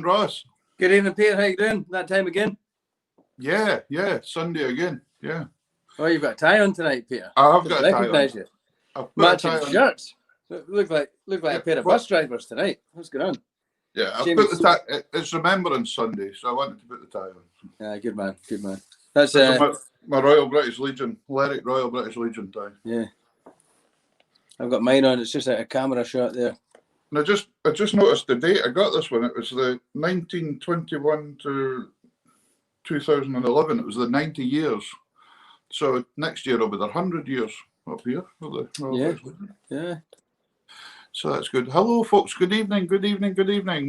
Ross. Good evening, Peter. How you doing? That time again? Yeah, Sunday again. Yeah. Oh, you've got a tie on tonight, Peter. I've got a tie on. Recognise you. Matching shirts. Look like a pair of bus drivers tonight. What's going on? Yeah, I've put the tie. It's Remembrance Sunday, so I wanted to put the tie on. Yeah, good man. That's my Royal British Legion, Lyric Royal British Legion tie. Yeah. I've got mine on. It's just a camera shot there. And I just noticed the date I got this one. It was the 1921 to 2011. It was the 90 years. So next year will be their 100 years up here. Yeah. So that's good. Hello, folks. Good evening.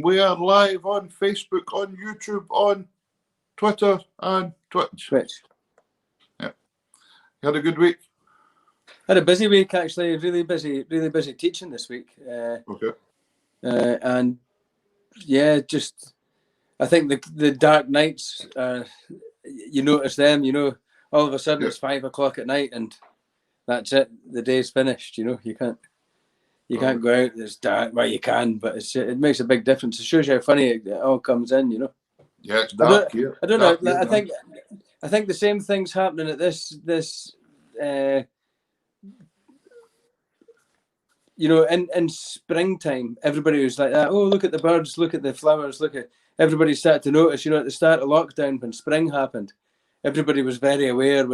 We are live on Facebook, on YouTube, on Twitter, and Twitch. Yeah. You had a good week? Had a busy week, actually. Really busy teaching this week. Okay. And yeah, just I think the dark nights. You notice them. All of a sudden it's 5 o'clock at night, and that's it. The day's finished. You can't go out. It's dark. Well, you can, but it makes a big difference. It shows you how funny it all comes in. Yeah, it's dark here. I don't know. I think the same thing's happening at this. In springtime, everybody was like that. Oh, look at the birds, look at the flowers, everybody started to notice, at the start of lockdown when spring happened, everybody was very aware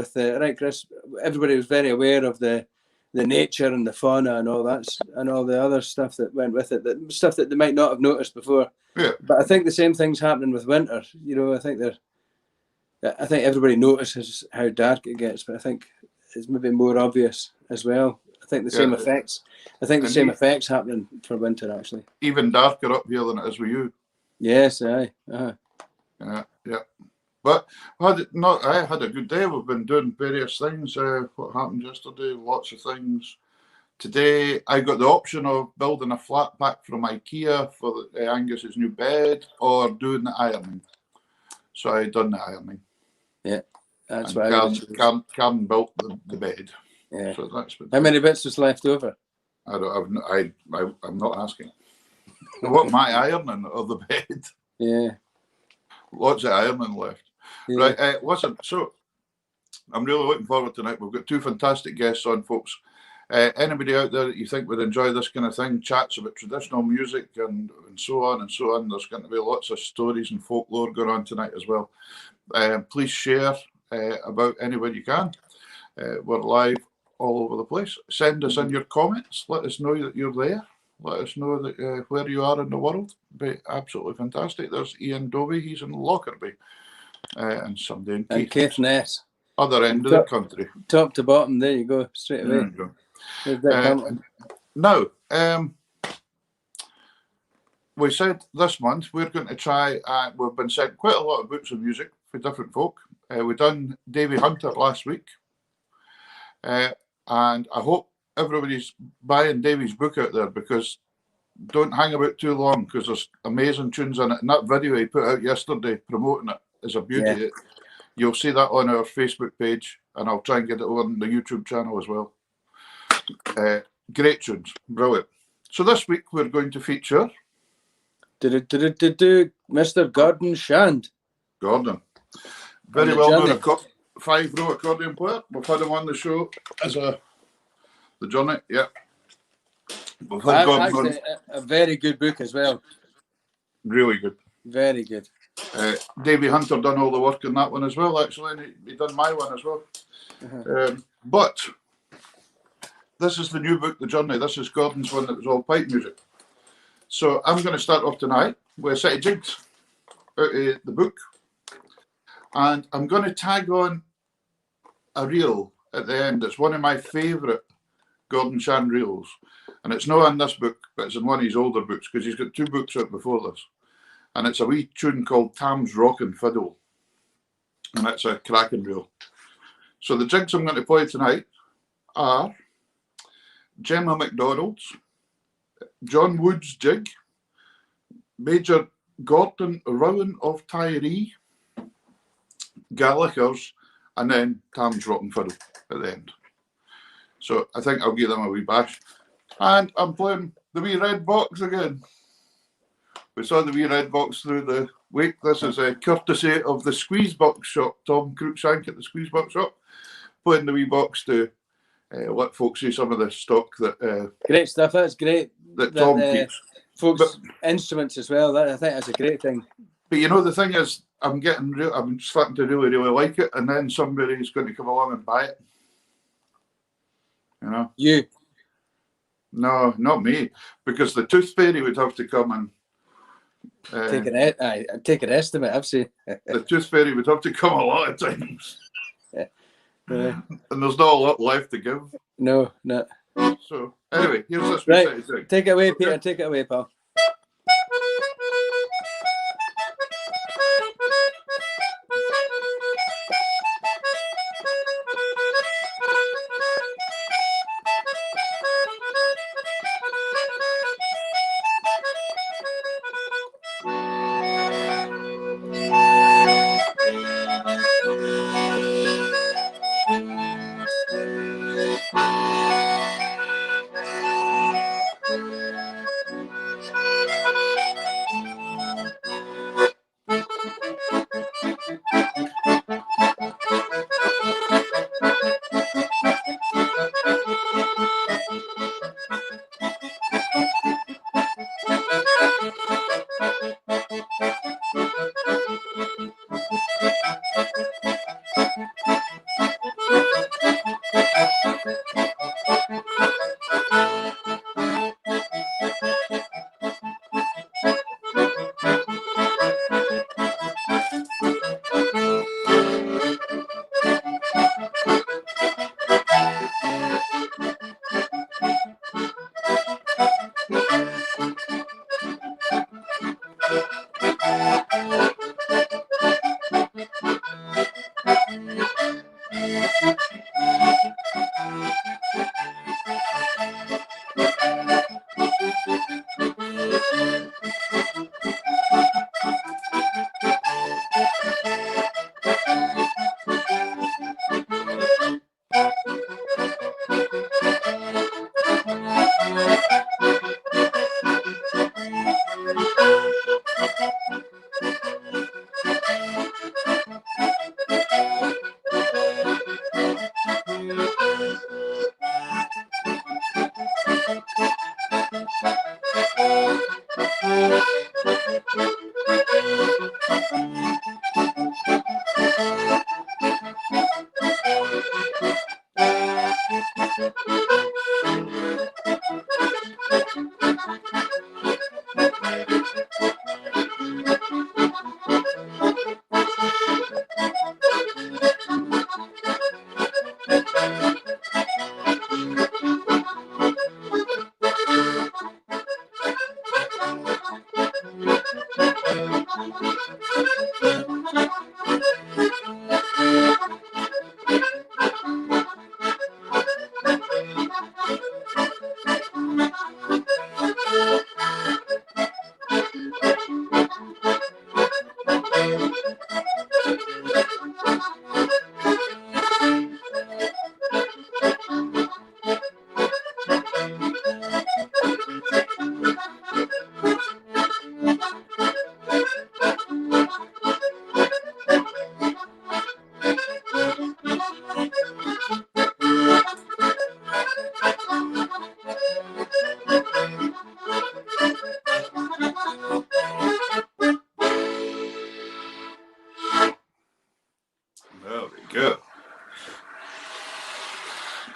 everybody was very aware of the nature and the fauna and all that, and all the other stuff that went with it, the stuff that they might not have noticed before. Yeah. But I think the same thing's happening with winter. I think everybody notices how dark it gets, but I think it's maybe more obvious as well. I think the same effects. I think the same effects happening for winter, actually. Even darker up here than it is with you. Yes, aye. Yeah. But I had a good day. We've been doing various things. What happened yesterday? Lots of things. Today, I got the option of building a flat pack from IKEA for Angus's new bed, or doing the ironing. So I done the ironing. Yeah, that's why Karen built the bed. Yeah. So that's how many bits was left over? I'm not asking. What am I ironing of the bed? Yeah. Lots of ironing left. Yeah. Right. Listen. So I'm really looking forward to tonight. We've got two fantastic guests on, folks. Anybody out there that you think would enjoy this kind of thing, chats about traditional music and so on and so on. There's going to be lots of stories and folklore going on tonight as well. Please share about anywhere you can. We're live all over the place. Send us in your comments. Let us know that you're there. Let us know that where you are in the world. Be absolutely fantastic. There's Ian Dovey. He's in Lockerbie. And somebody in Caithness. Other end of the country. Top to bottom. There you go. Straight away. Now, we said this month we're going to try, we've been sent quite a lot of books of music for different folk. We done Davy Hunter last week. And I hope everybody's buying Davy's book out there, because don't hang about too long, because there's amazing tunes in it. And that video he put out yesterday promoting it is a beauty. Yeah. You'll see that on our Facebook page, and I'll try and get it on the YouTube channel as well. Great tunes, brilliant. So this week we're going to feature Mr. Gordon Shand. Gordon, very well known 5-row accordion player. We've had him on the show as the Johnny. Yeah, we've had Gordon on. A very good book as well. Really good. Very good. Davy Hunter done all the work on that one as well, actually, and he done my one as well. But this is the new book, The Journey. This is Gordon's one that was all pipe music. So I'm going to start off tonight with a set of jigs out of the book. And I'm going to tag on a reel at the end. It's one of my favourite Gordon Shand reels. And it's not in this book, but it's in one of his older books, because he's got 2 books out before this. And it's a wee tune called Tam's Rockin' Fiddle. And it's a cracking reel. So the jigs I'm going to play tonight are Gemma MacDonald's, John Wood's jig, Major Gordon Rowan of Tyree, Gallagher's, and then Tam's Rockin' Fiddle at the end. So I think I'll give them a wee bash. And I'm playing the wee red box again. We saw the wee red box through the wake. This is a courtesy of the Squeeze Box shop, Tom Cruikshank at the Squeeze Box shop, putting the wee box to let folks see some of the stock that great stuff. That's great. that Tom keeps. Folks, instruments as well. I think that's a great thing. But you know, the thing is, I'm starting to really, really like it, and then somebody's going to come along and buy it. You know? You? No, not me, because the Tooth Fairy would have to come and take an estimate. I've seen the Tooth Fairy would have to come a lot of times, and there's not a lot left to give. No. So anyway, here's this right. Thing. Take it away, Peter. Take it away, pal.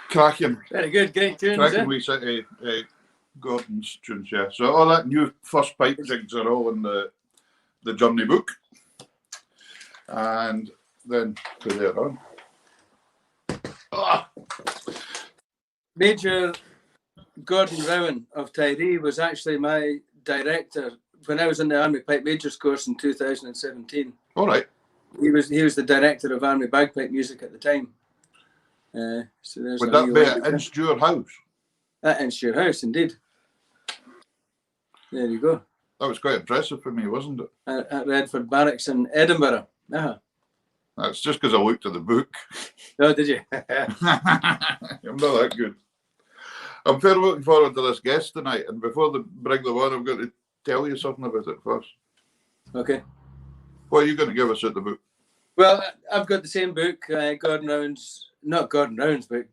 Cracking. Very good, great tunes. Cracking wee set of Gordon's tunes, yeah. So all that new first pipe jigs are all in the Journey book. And then to there on. Major Gordon Rowan of Tyree was actually my director when I was in the Army Pipe Majors course in 2017. All right. He was the director of Army Bagpipe Music at the time. So would that be at Insture House? At Insture House, indeed. There you go. That was quite impressive for me, wasn't it? At Redford Barracks in Edinburgh. That's just because I looked at the book. Oh, did you? I'm not that good. I'm very looking forward to this guest tonight, and before they bring them on, I'm going to tell you something about it first. Okay. What are you going to give us at the book? Well, I've got the same book, Gordon Round's, not Gordon Round's book,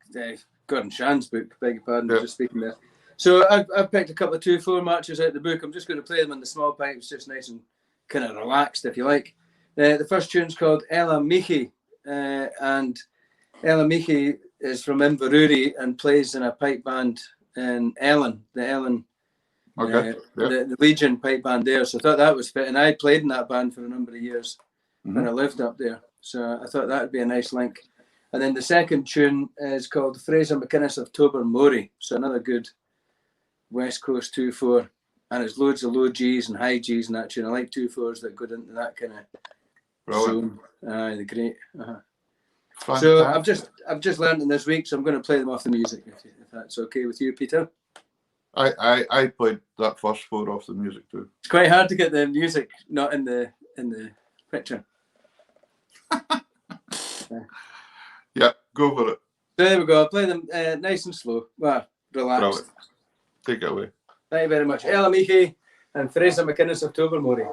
Gordon Shan's book, beg your pardon, just speaking there. So I've picked a couple of 2/4 marches out of the book. I'm just going to play them in the small pipes, just nice and kind of relaxed, if you like. The first tune's called Ella Michi, and Ella Michi is from Inverurie and plays in a pipe band in Ellen, the Legion pipe band there. So I thought that was fitting. I played in that band for a number of years when I lived up there. So I thought that would be a nice link. And then the second tune is called Fraser McInnes of Tobermory. So another good West Coast 2/4. And it's loads of low G's and high G's in that tune. I like 2/4s that go into that kind of zone. They're great. So I've just learned them this week, so I'm going to play them off the music if that's okay with you, Peter. I played that first 4 off the music too. It's quite hard to get the music not in the picture. Yeah, go for it. So there we go. I'll play them nice and slow. Well, relaxed. Brilliant. Take it away. Thank you very much. Ella Michi and Fraser McInnes of Tobermory.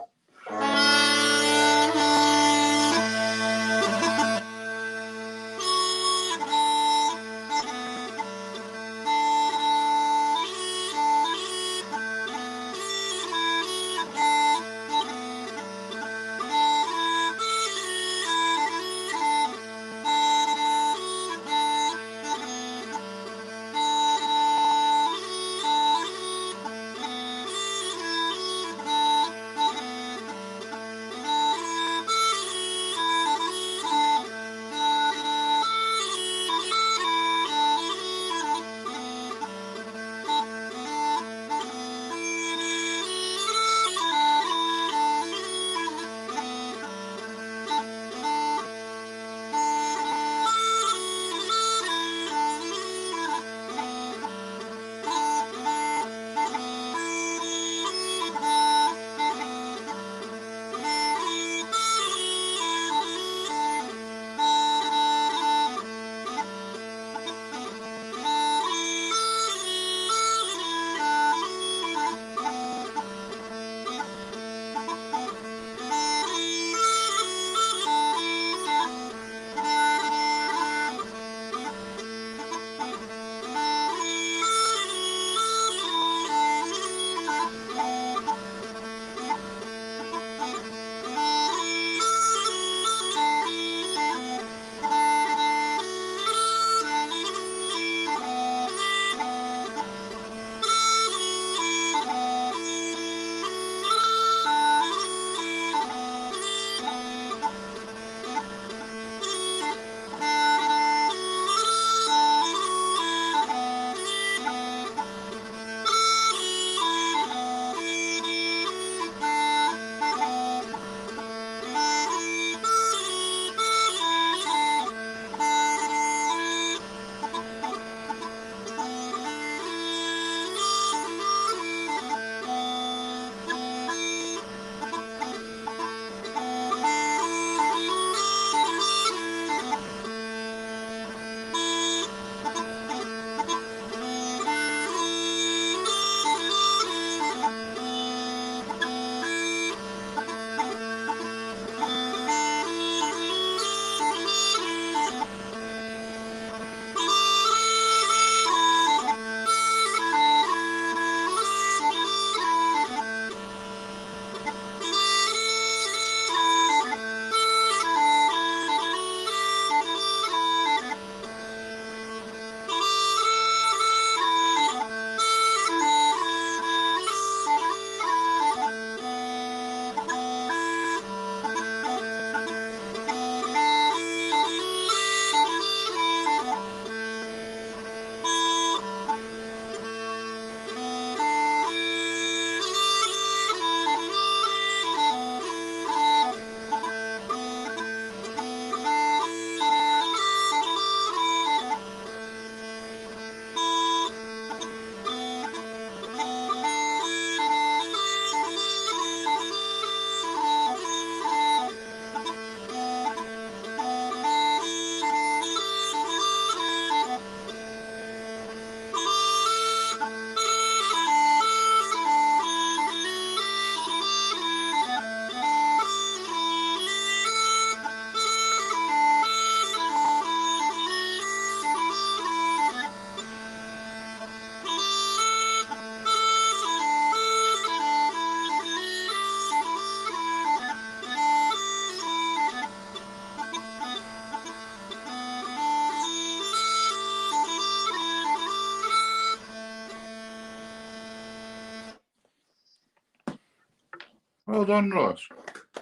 Well done, Ross.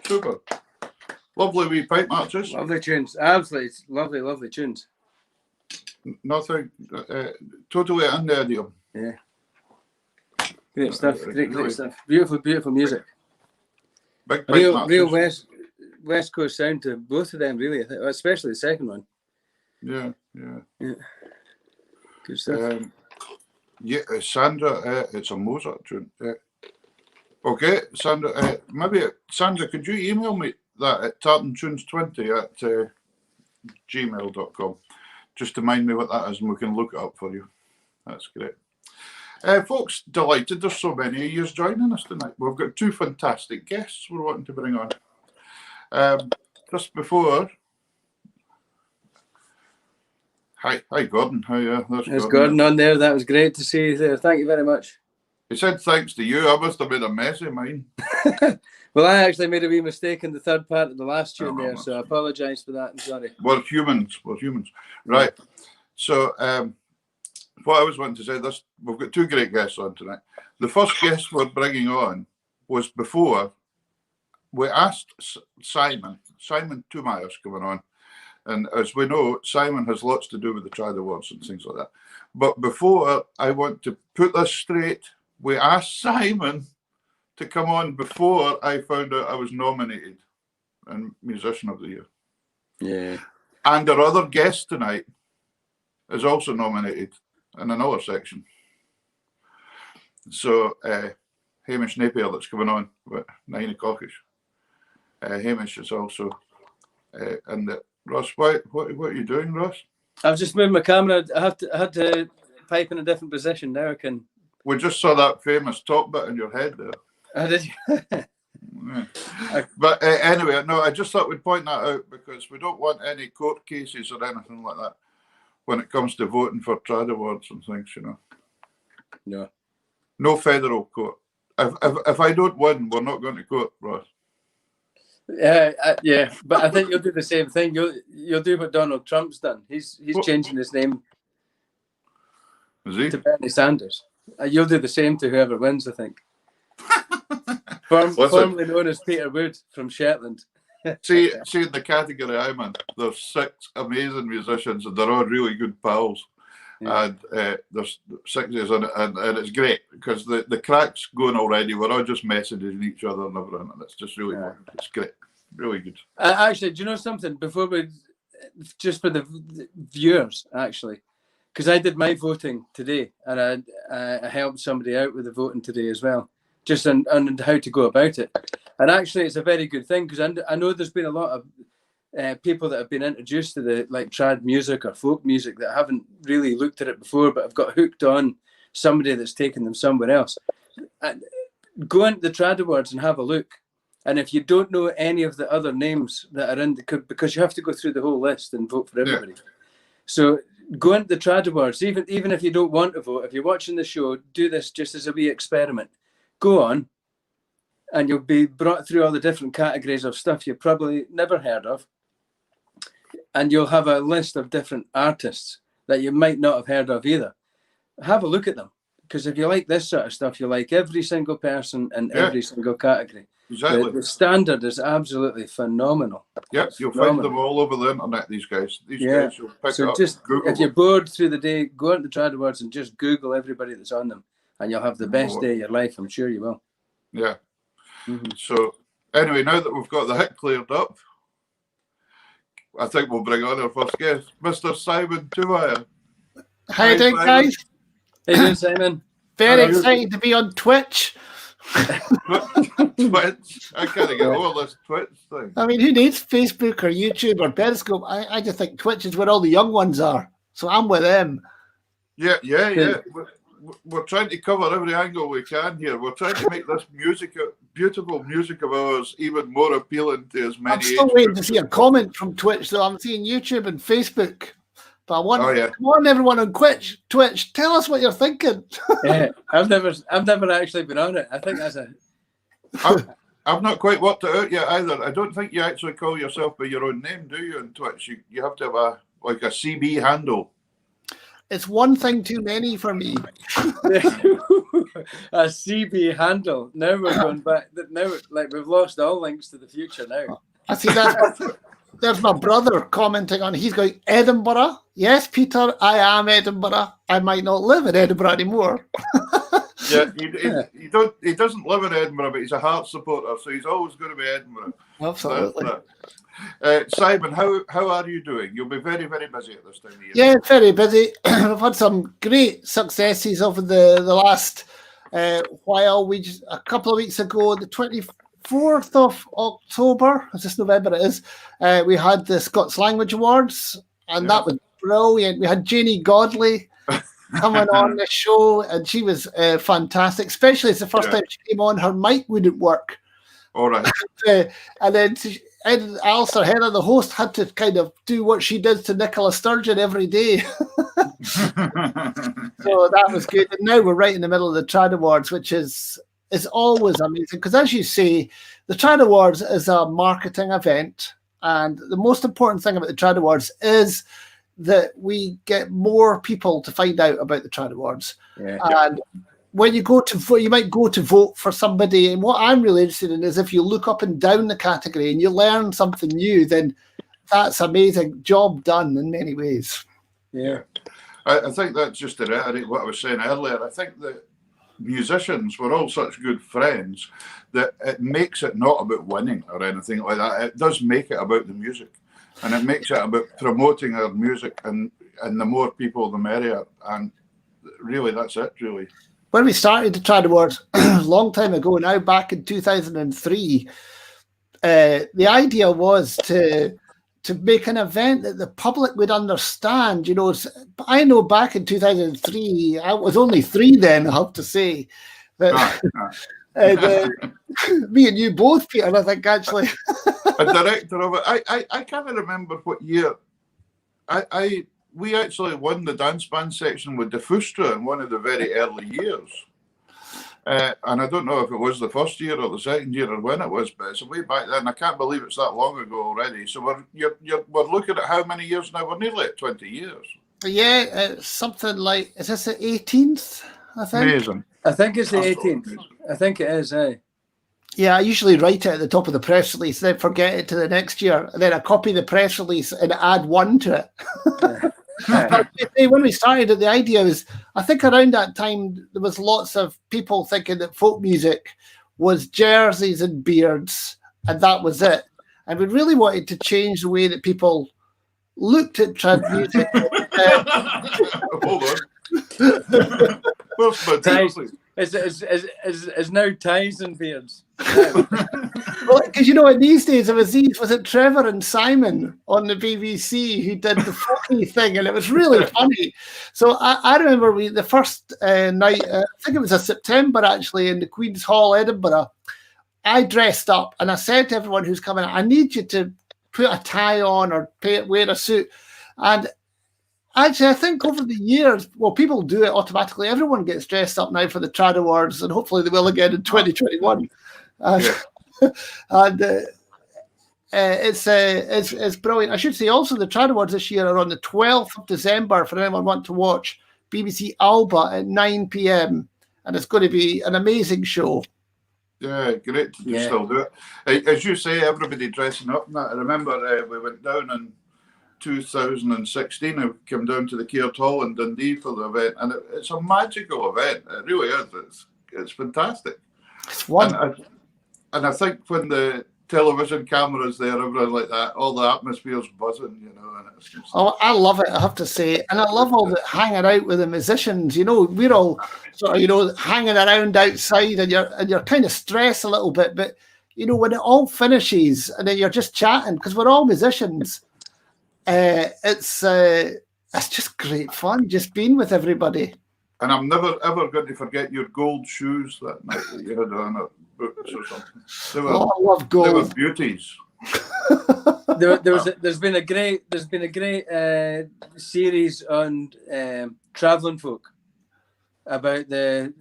Super. Lovely wee pipe matches. Lovely tunes. Absolutely lovely, lovely tunes. Nothing, totally in the idiom. Yeah. Great stuff. Great stuff. Beautiful, beautiful music. Big pipe matches. Real West Coast sound to both of them, really. I think, especially the second one. Yeah. Good stuff. Sandra, it's a Mozart tune. Okay, Sandra, Sandra, could you email me that at tartantunes20@gmail.com just to mind me what that is and we can look it up for you. That's great. Folks, delighted there's so many of you joining us tonight. We've got two fantastic guests we're wanting to bring on. Just before... Hi Gordon. How are you? There's Gordon on there. That was great to see you there. Thank you very much. He said thanks to you. I must have made a mess of mine. Well, I actually made a wee mistake in the third part of the last tune there, so I apologise for that. I'm sorry. We're humans. Right. So what I was wanting to say, we've got two great guests on tonight. The first guest we're bringing on was before we asked Simon Thoumire coming on. And as we know, Simon has lots to do with the Trad Awards and things like that. But before I want to put this straight, we asked Simon to come on before I found out I was nominated in Musician of the Year. Yeah. And our other guest tonight is also nominated in another section. So Hamish Napier that's coming on at 9 o'clock-ish. Hamish is also in the... Ross, what are you doing, Ross? I've just moved my camera. I had to pipe in a different position. Now I can... We just saw that famous top bit in your head there. I did. Yeah. But anyway, no, I just thought we'd point that out because we don't want any court cases or anything like that when it comes to voting for Trad Awards and things, you know. No. No federal court. If I don't win, we're not going to court, Ross. Yeah, but I think you'll do the same thing. You'll do what Donald Trump's done. He's changing his name to Bernie Sanders. You'll do the same to whoever wins, I think. Formerly known as Peter Wood from Shetland. see, in the category I'm in, there's 6 amazing musicians and they're all really good pals. Yeah. And there's 6 years in it, and it's great because the crack's going already. We're all just messaging each other and everything, and it's just really fun. It's great, really good. Actually, do you know something? Before we, just for the viewers, actually, because I did my voting today, and I helped somebody out with the voting today as well, just on how to go about it. And actually, it's a very good thing because I know there's been a lot of people that have been introduced to the trad music or folk music that haven't really looked at it before, but have got hooked on somebody that's taken them somewhere else. Go into the Trad Awards and have a look. And if you don't know any of the other names that are in because you have to go through the whole list and vote for everybody. Yeah. So go into the Trad Awards, even if you don't want to vote, if you're watching the show, do this just as a wee experiment. Go on, and you'll be brought through all the different categories of stuff you've probably never heard of. And you'll have a list of different artists that you might not have heard of either. Have a look at them. Because if you like this sort of stuff, you like every single person in every single category. Exactly. The standard is absolutely phenomenal. Yep, you'll find them all over the internet, these guys. These guys you'll pick up. Just, Google if you're bored through the day, go on to Trad Awards and just Google everybody that's on them. And you'll have the best day of your life. I'm sure you will. Yeah. Mm-hmm. So, anyway, now that we've got the hit cleared up, I think we'll bring on our first guest, Mr. Simon Thoumire. How you doing, guys? How you doing, Simon? Very excited to be on Twitch. Twitch? I can't get over this Twitch thing. I mean, who needs Facebook or YouTube or Periscope? I just think Twitch is where all the young ones are. So I'm with them. Yeah. We're trying to cover every angle we can here. We're trying to make this beautiful music of ours even more appealing to as many. I'm still waiting to see a comment from Twitch, though. I'm seeing YouTube and Facebook. But I want everyone on Twitch, tell us what you're thinking. Yeah, I've never actually been on it. I think that's I've not quite worked it out yet either. I don't think you actually call yourself by your own name, do you, on Twitch? You have to have a CB handle. it's one thing too many for me. A CB handle. Now we're going back. Now, like, we've lost all links to the future now. I see there's my brother commenting on. He's going, Edinburgh. Yes, Peter, I am Edinburgh. I might not live in Edinburgh anymore. Yeah, he doesn't live in Edinburgh, but he's a Hearts supporter, so he's always going to be Edinburgh. Absolutely. Simon, how are you doing? You'll be very, very busy at this time of year. Yeah, very busy. I've had some great successes over the last while. A couple of weeks ago, the 24th of October, it's just November it is, we had the Scots Language Awards, and that was brilliant. We had Janie Godley coming on the show, and she was fantastic, especially it's the first time she came on, her mic wouldn't work. All right. And then Alistair Heather, the host, had to kind of do what she did to Nicola Sturgeon every day. So that was good. And now we're right in the middle of the Trad Awards, which is always amazing. Because as you say, the Trad Awards is a marketing event. And the most important thing about the Trad Awards is that we get more people to find out about the Trad Awards. Yeah. And when you go to vote, you might go to vote for somebody. And what I'm really interested in is if you look up and down the category and you learn something new, then that's amazing. Job done in many ways. Yeah. I think that's just to reiterate what I was saying earlier. I think that musicians, we're all such good friends that it makes it not about winning or anything like that. It does make it about the music. And it makes it about promoting our music, and the more people, the merrier. And really, that's it, really. When we started the Trad Awards a long time ago now, back in 2003, the idea was to make an event that the public would understand. You know, I know back in 2003, I was only 3 then, I have to say. But, me and you both, Peter, I think, actually. A director of it. I can't remember what year. We actually won the dance band section with the Fustra in one of the very early years. And I don't know if it was the first year or the second year or when it was, but it's way back then. I can't believe it's that long ago already. So we're looking at how many years now? We're nearly at 20 years. Yeah, something like, is this the 18th, I think? Amazing. I think it's the 18th. I think it is, Yeah, I usually write it at the top of the press release, then forget it to the next year, and then I copy the press release and add 1 to it. When we started it, the idea was, I think around that time, there was lots of people thinking that folk music was jerseys and beards, and that was it. And we really wanted to change the way that people looked at trad music. Hold on. Well, it's now ties and beards. Well, because you know, in these days, was it Trevor and Simon on the BBC who did the folky thing, and it was really funny. So I remember the first night, I think it was a September actually, in the Queen's Hall, Edinburgh. I dressed up and I said to everyone who's coming, I need you to put a tie on or wear a suit. And actually, I think over the years, well, people do it automatically. Everyone gets dressed up now for the Trad Awards, and hopefully they will again in 2021. And it's brilliant. I should say also the Trad Awards this year are on the 12th of December for anyone want to watch BBC Alba at 9 p.m. And it's going to be an amazing show. Yeah, great to still do it. As you say, everybody dressing up. I remember we went down in 2016. I came down to the Caird Hall in Dundee for the event, and it's a magical event. It really is. It's fantastic. It's fun. And I think when the television camera's there, everything like that, all the atmosphere's buzzing, you know. And it's just... Oh, I love it, I have to say. And I love all the hanging out with the musicians. You know, we're all sort of, you know, hanging around outside, and you're kind of stressed a little bit. But, you know, when it all finishes and then you're just chatting, because we're all musicians, it's just great fun, just being with everybody. And I'm never, ever going to forget your gold shoes that night that you had on at Boots or something. I love gold. They were beauties. There's been a great series on travelling folk about the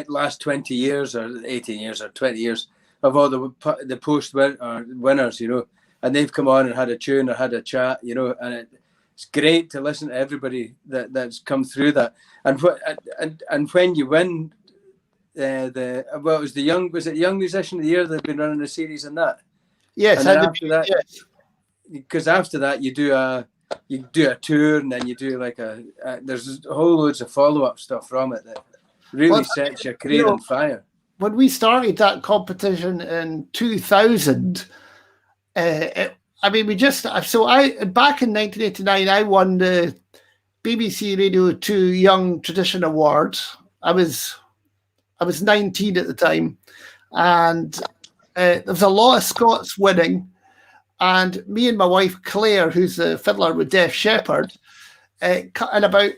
last 20 years or 18 years or 20 years of all the post winners, you know, and they've come on and had a tune or had a chat, you know, and it's great to listen to everybody that's come through that. And when you win it was the Young Musician of the Year they've been running a series on that. Yes, and then after that, yes. Because after that you do a tour, and then you do like there's a whole loads of follow-up stuff from it that really sets your career on fire. When we started that competition in 2000, back in 1989, I won the BBC Radio 2 Young Tradition Award. I was 19 at the time, and there was a lot of Scots winning. And me and my wife Claire, who's the fiddler with Def Shepherd, in about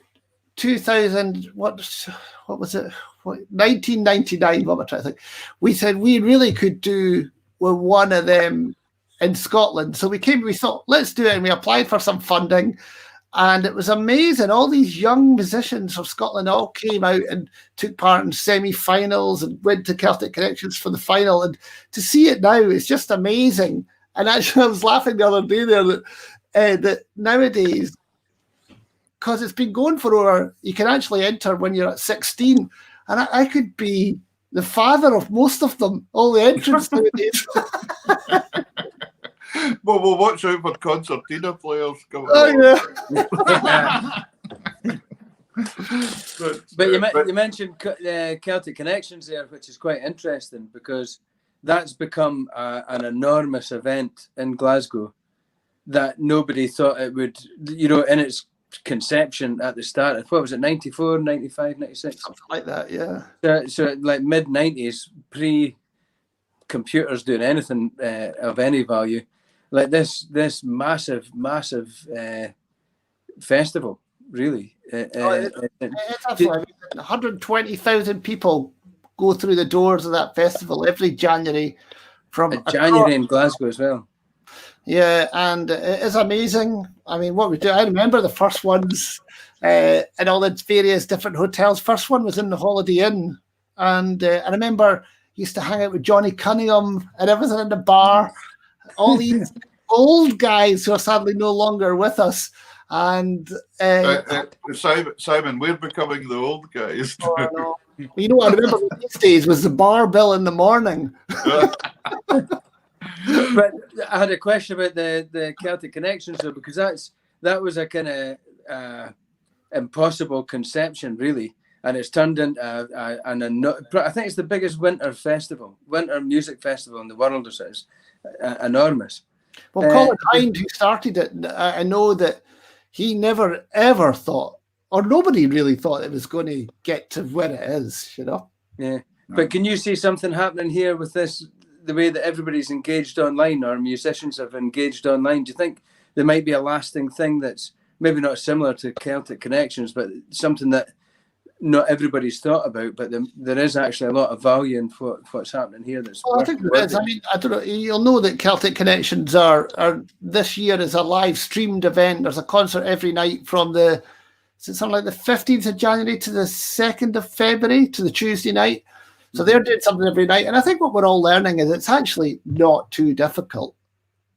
2000, what was it? 1999, what am I trying to think? We said we really could do with one of them in Scotland. So we thought, let's do it. And we applied for some funding. And it was amazing. All these young musicians from Scotland all came out and took part in semi-finals and went to Celtic Connections for the final. And to see it now, it's just amazing. And actually, I was laughing the other day there that nowadays, because it's been going for over, you can actually enter when you're at 16. And I could be the father of most of them, all the entrants nowadays. Well, we'll watch out for concertina players coming. Oh, yeah. But you mentioned Celtic Connections there, which is quite interesting because that's become an enormous event in Glasgow that nobody thought it would, in its conception at the start. What was it, 94, 95, 96? Something like that, yeah. So like mid-90s, pre-computers doing anything of any value, like this massive festival, really. It's absolutely 120,000 people go through the doors of that festival every January. January in Glasgow as well. Yeah, and it is amazing. I mean, what we do, I remember the first ones in all the various different hotels. First one was in the Holiday Inn, and I remember used to hang out with Johnny Cunningham and everything in the bar. All these old guys who are sadly no longer with us. And Simon, we're becoming the old guys. Oh, no. You know what I remember these days was the bar bill in the morning. But I had a question about the Celtic Connections though, because that was a kind of impossible conception, really, and it's turned into I think it's the biggest winter music festival in the world. Or so. It's enormous. Well, Colin Hind, who started it, I know that he never ever thought, or nobody really thought it was going to get to where it is. Yeah, but can you see something happening here with this? The way that everybody's engaged online, or musicians have engaged online, do you think there might be a lasting thing that's maybe not similar to Celtic Connections, but something that not everybody's thought about, but there is actually a lot of value in what's happening here? I think there is. I mean, I don't know. You'll know that Celtic Connections are this year is a live streamed event. There's a concert every night from something like the 15th of January to the 2nd of February to the Tuesday night. So they're doing something every night. And I think what we're all learning is it's actually not too difficult.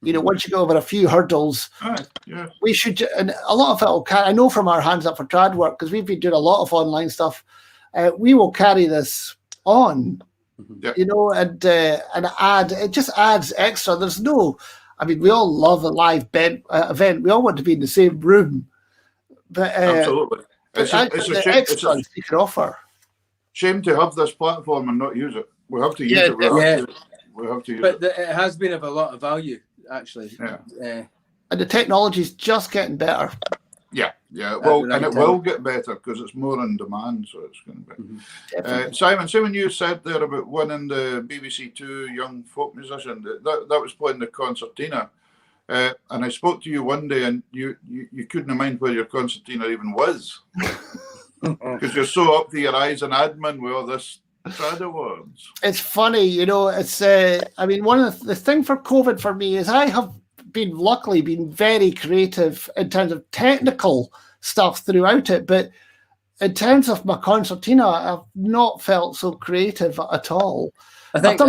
Once you go over a few hurdles, we should, and a lot of it will I know from our Hands Up for Trad work, because we've been doing a lot of online stuff, we will carry this on, and add, it just adds extra. There's we all love a live event. We all want to be in the same room. But absolutely. It's the extras you can offer. Shame to have this platform and not use it. We have to use it. We have to use it. It has been of a lot of value, actually. Yeah. And the technology's just getting better. Yeah. Well, and it will get better because it's more on demand, so it's going to be. Simon, see when you said there about winning the BBC Two Young Folk Musician, that was playing the concertina. And I spoke to you one day, and you couldn't mind where your concertina even was. Because you're so up to your eyes in admin with all this trad awards. It's funny, it's one of the thing for COVID for me is I have luckily been very creative in terms of technical stuff throughout it, but in terms of my concertina, I've not felt so creative at all. I think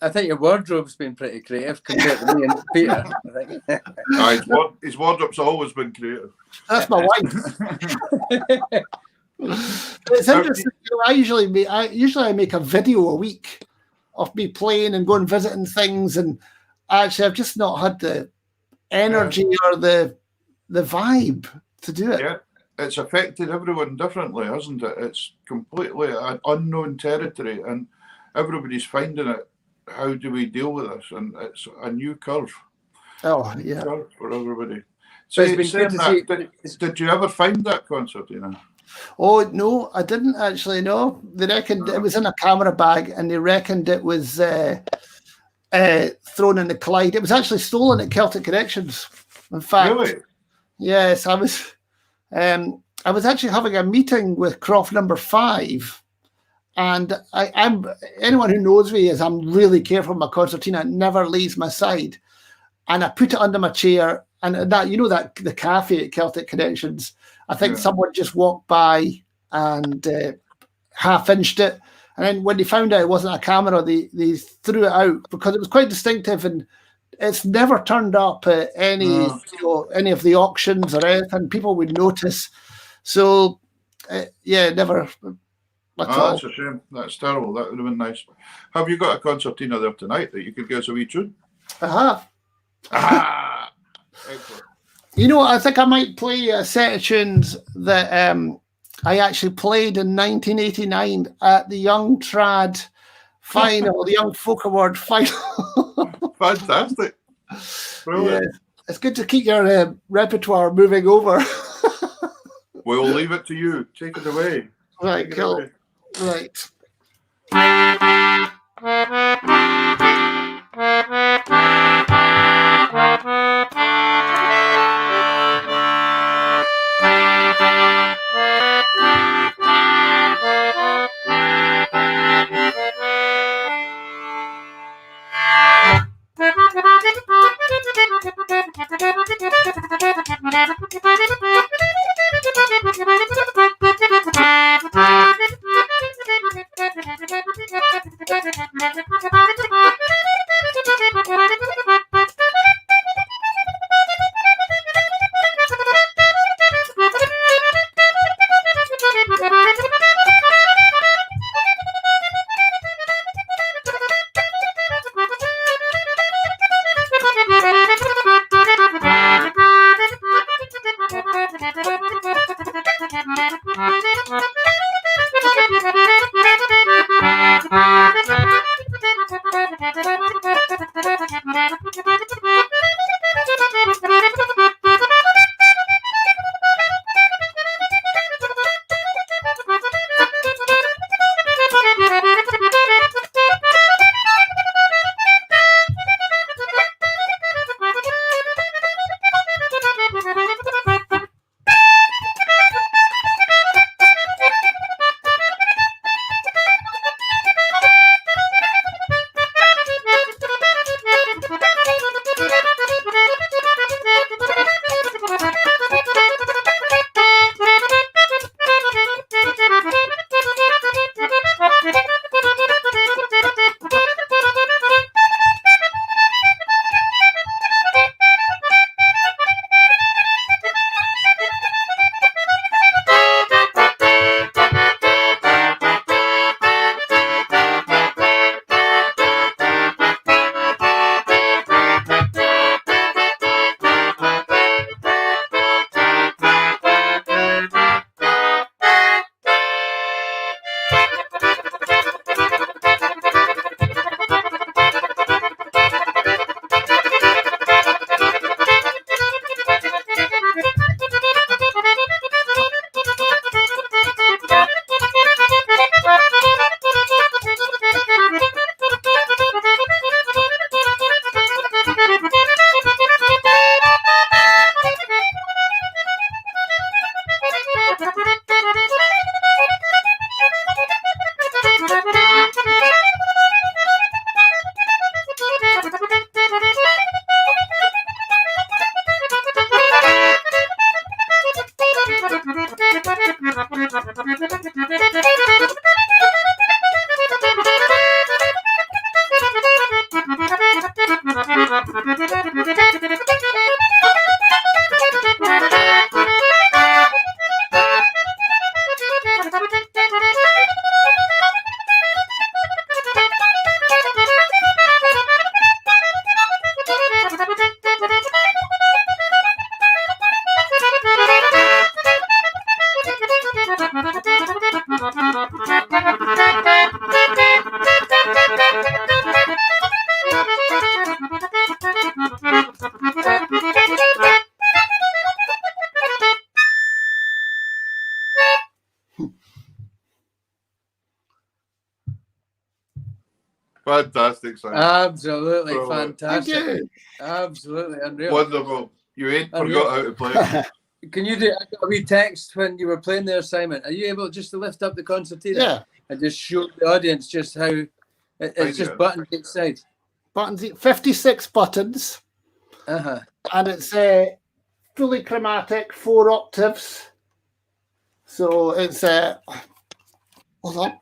I think your wardrobe's been pretty creative compared to me and Peter. I think. His wardrobe's always been creative. That's my wife. It's interesting. I usually make a video a week of me playing and going visiting things, and actually I've just not had the energy or the vibe to do it. Yeah, it's affected everyone differently, hasn't it? It's completely an unknown territory, and everybody's finding it. How do we deal with this? And it's a new curve. Oh yeah, Curve for everybody. So it's been good to see. Did you ever find that concertina? Oh no, I didn't actually know. They reckoned it was in a camera bag, and they reckoned it was thrown in the Clyde. It was actually stolen at Celtic Connections. In fact, Really? yes, I was actually having a meeting with Croft number 5, and I'm anyone who knows me is I'm really careful with my concertina. It never leaves my side, and I put it under my chair. And that that the cafe at Celtic Connections, I think someone just walked by and half-inched it. And then when they found out it wasn't a camera, they threw it out because it was quite distinctive, and it's never turned up at any of the auctions or anything. People would notice. So, never at all. That's a shame. That's terrible. That would have been nice. Have you got a concertina there tonight that you could give us a wee tune? I have. Excellent. I think I might play a set of tunes that I actually played in 1989 at the Young Trad final, the Young Folk Award final. Fantastic. Brilliant. Yeah. It's good to keep your repertoire moving over. We'll leave it to you. Take it away. Right, cool. Right. Fantastic, Simon. Absolutely Brilliant. fantastic. Thank you. Absolutely unreal. Wonderful. You ain't Unreal. forgot how to play. Can you do I got a wee text when you were playing there, Simon? Are you able just to lift up the concertina? Yeah. And just show the audience just how it's just buttons each side. Buttons, 56 buttons. Uh-huh. And it's fully chromatic, 4 octaves. So it's hold on.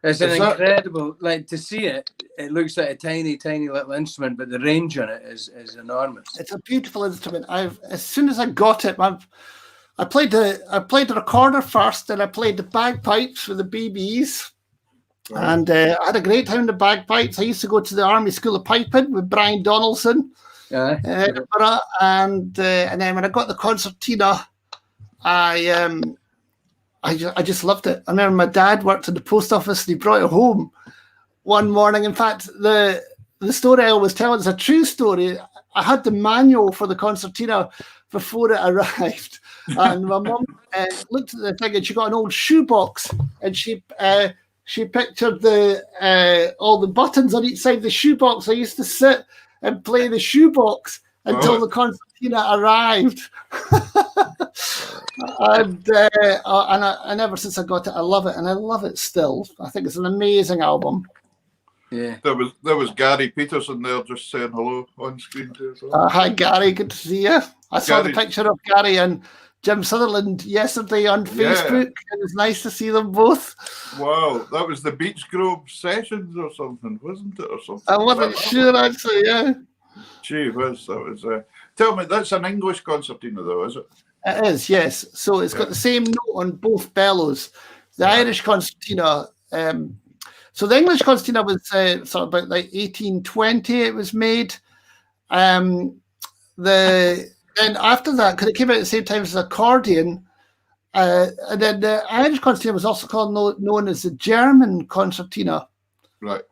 It's an incredible, like, to see it. It looks like a tiny, tiny little instrument, but the range on it is enormous. It's a beautiful instrument. As soon as I got it, I played the recorder first, and I played the bagpipes with the BBs, and I had a great time with the bagpipes. I used to go to the Army School of Piping with Brian Donaldson, in Edinburgh, and then when I got the concertina, I just loved it. I remember my dad worked in the post office, and he brought it home one morning. In fact, the story I always tell is a true story. I had the manual for the concertina before it arrived, and my mum looked at the thing, and she got an old shoebox, and she pictured all the buttons on each side of the shoebox. I used to sit and play the shoebox until the concertina arrived. And ever since I got it, I love it, and I love it still. I think it's an amazing album. Yeah. There was Gary Peterson there just saying hello on screen too. So. Hi Gary, good to see you. I saw the picture of Gary and Jim Sutherland yesterday on Facebook. It was nice to see them both. Wow, that was the Beach Grove sessions or something, wasn't it? Or something. I wasn't sure actually. Yeah. Gee whiz, that was. Tell me, that's an English concertina though, is it? It is, yes. So it's got the same note on both bellows. The Irish concertina. So the English concertina was sort of about like 1820. It was made. Then after that, because it came out at the same time as the accordion, and then the Irish concertina was also known as the German concertina. Right.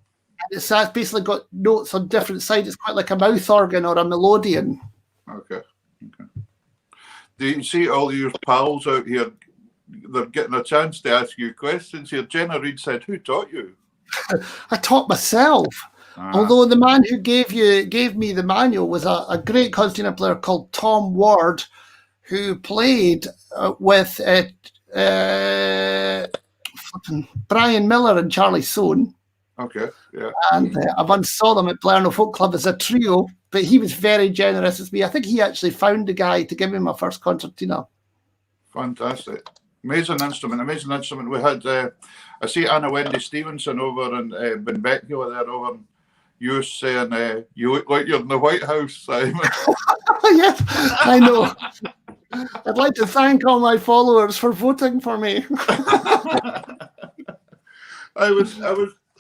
It's basically got notes on different sides. It's quite like a mouth organ or a melodeon. Okay. Do you see all your pals out here? They're getting a chance to ask you questions here. Jenna Reid said, "Who taught you?" I taught myself. Although the man who gave me the manual was a great concertina player called Tom Ward, who played with Brian Miller and Charlie Soane. Okay, yeah. And I once saw them at Blarno Folk Club as a trio, but he was very generous with me. I think he actually found the guy to give me my first concertina. Fantastic. Amazing instrument. We had, I see Anna Wendy Stevenson over in Benbecula there over in Use saying, you look like you're in the White House, Simon. Yes, I know. I'd like to thank all my followers for voting for me. I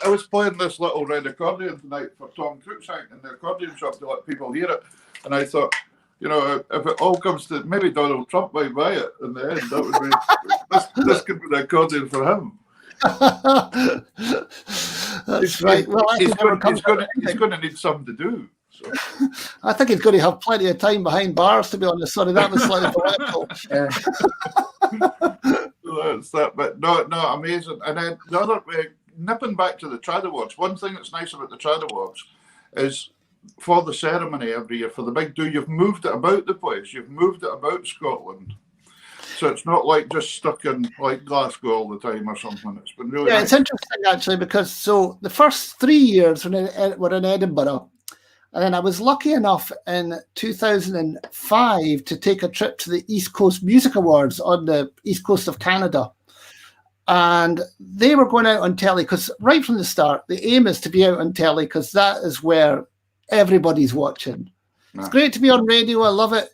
was playing this little red accordion tonight for Tom Cruikshank in the accordion shop to let people hear it. And I thought, you know, if it all comes to, maybe Donald Trump might buy it in the end. That would be, this could be the accordion for him. That's right. Well, he's going to need something to do. So. I think he's going to have plenty of time behind bars, to be honest. Sorry, that was slightly political. That's that, but no, amazing. And then the other way, nipping back to the Trad Awards, one thing that's nice about the Trad Awards is for the ceremony every year, for the big do, you've moved it about the place. You've moved it about Scotland. So it's not like just stuck in like Glasgow all the time or something. It's been really nice. It's interesting actually, because so the first 3 years were in Edinburgh, and then I was lucky enough in 2005 to take a trip to the East Coast Music Awards on the East Coast of Canada. And they were going out on telly because right from the start, the aim is to be out on telly because that is where everybody's watching. It's great to be on radio. I love it.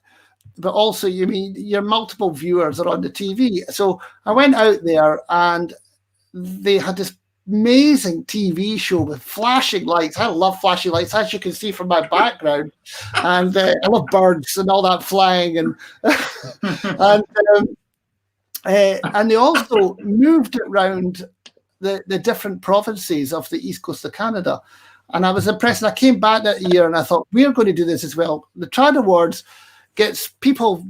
But also, you mean your multiple viewers are on the TV. So I went out there and they had this amazing TV show with flashing lights. I love flashing lights, as you can see from my background. And I love birds and all that flying. And and they also moved it around the different provinces of the East Coast of Canada. And I was impressed. And I came back that year and I thought, we're going to do this as well. The Trad Awards, gets people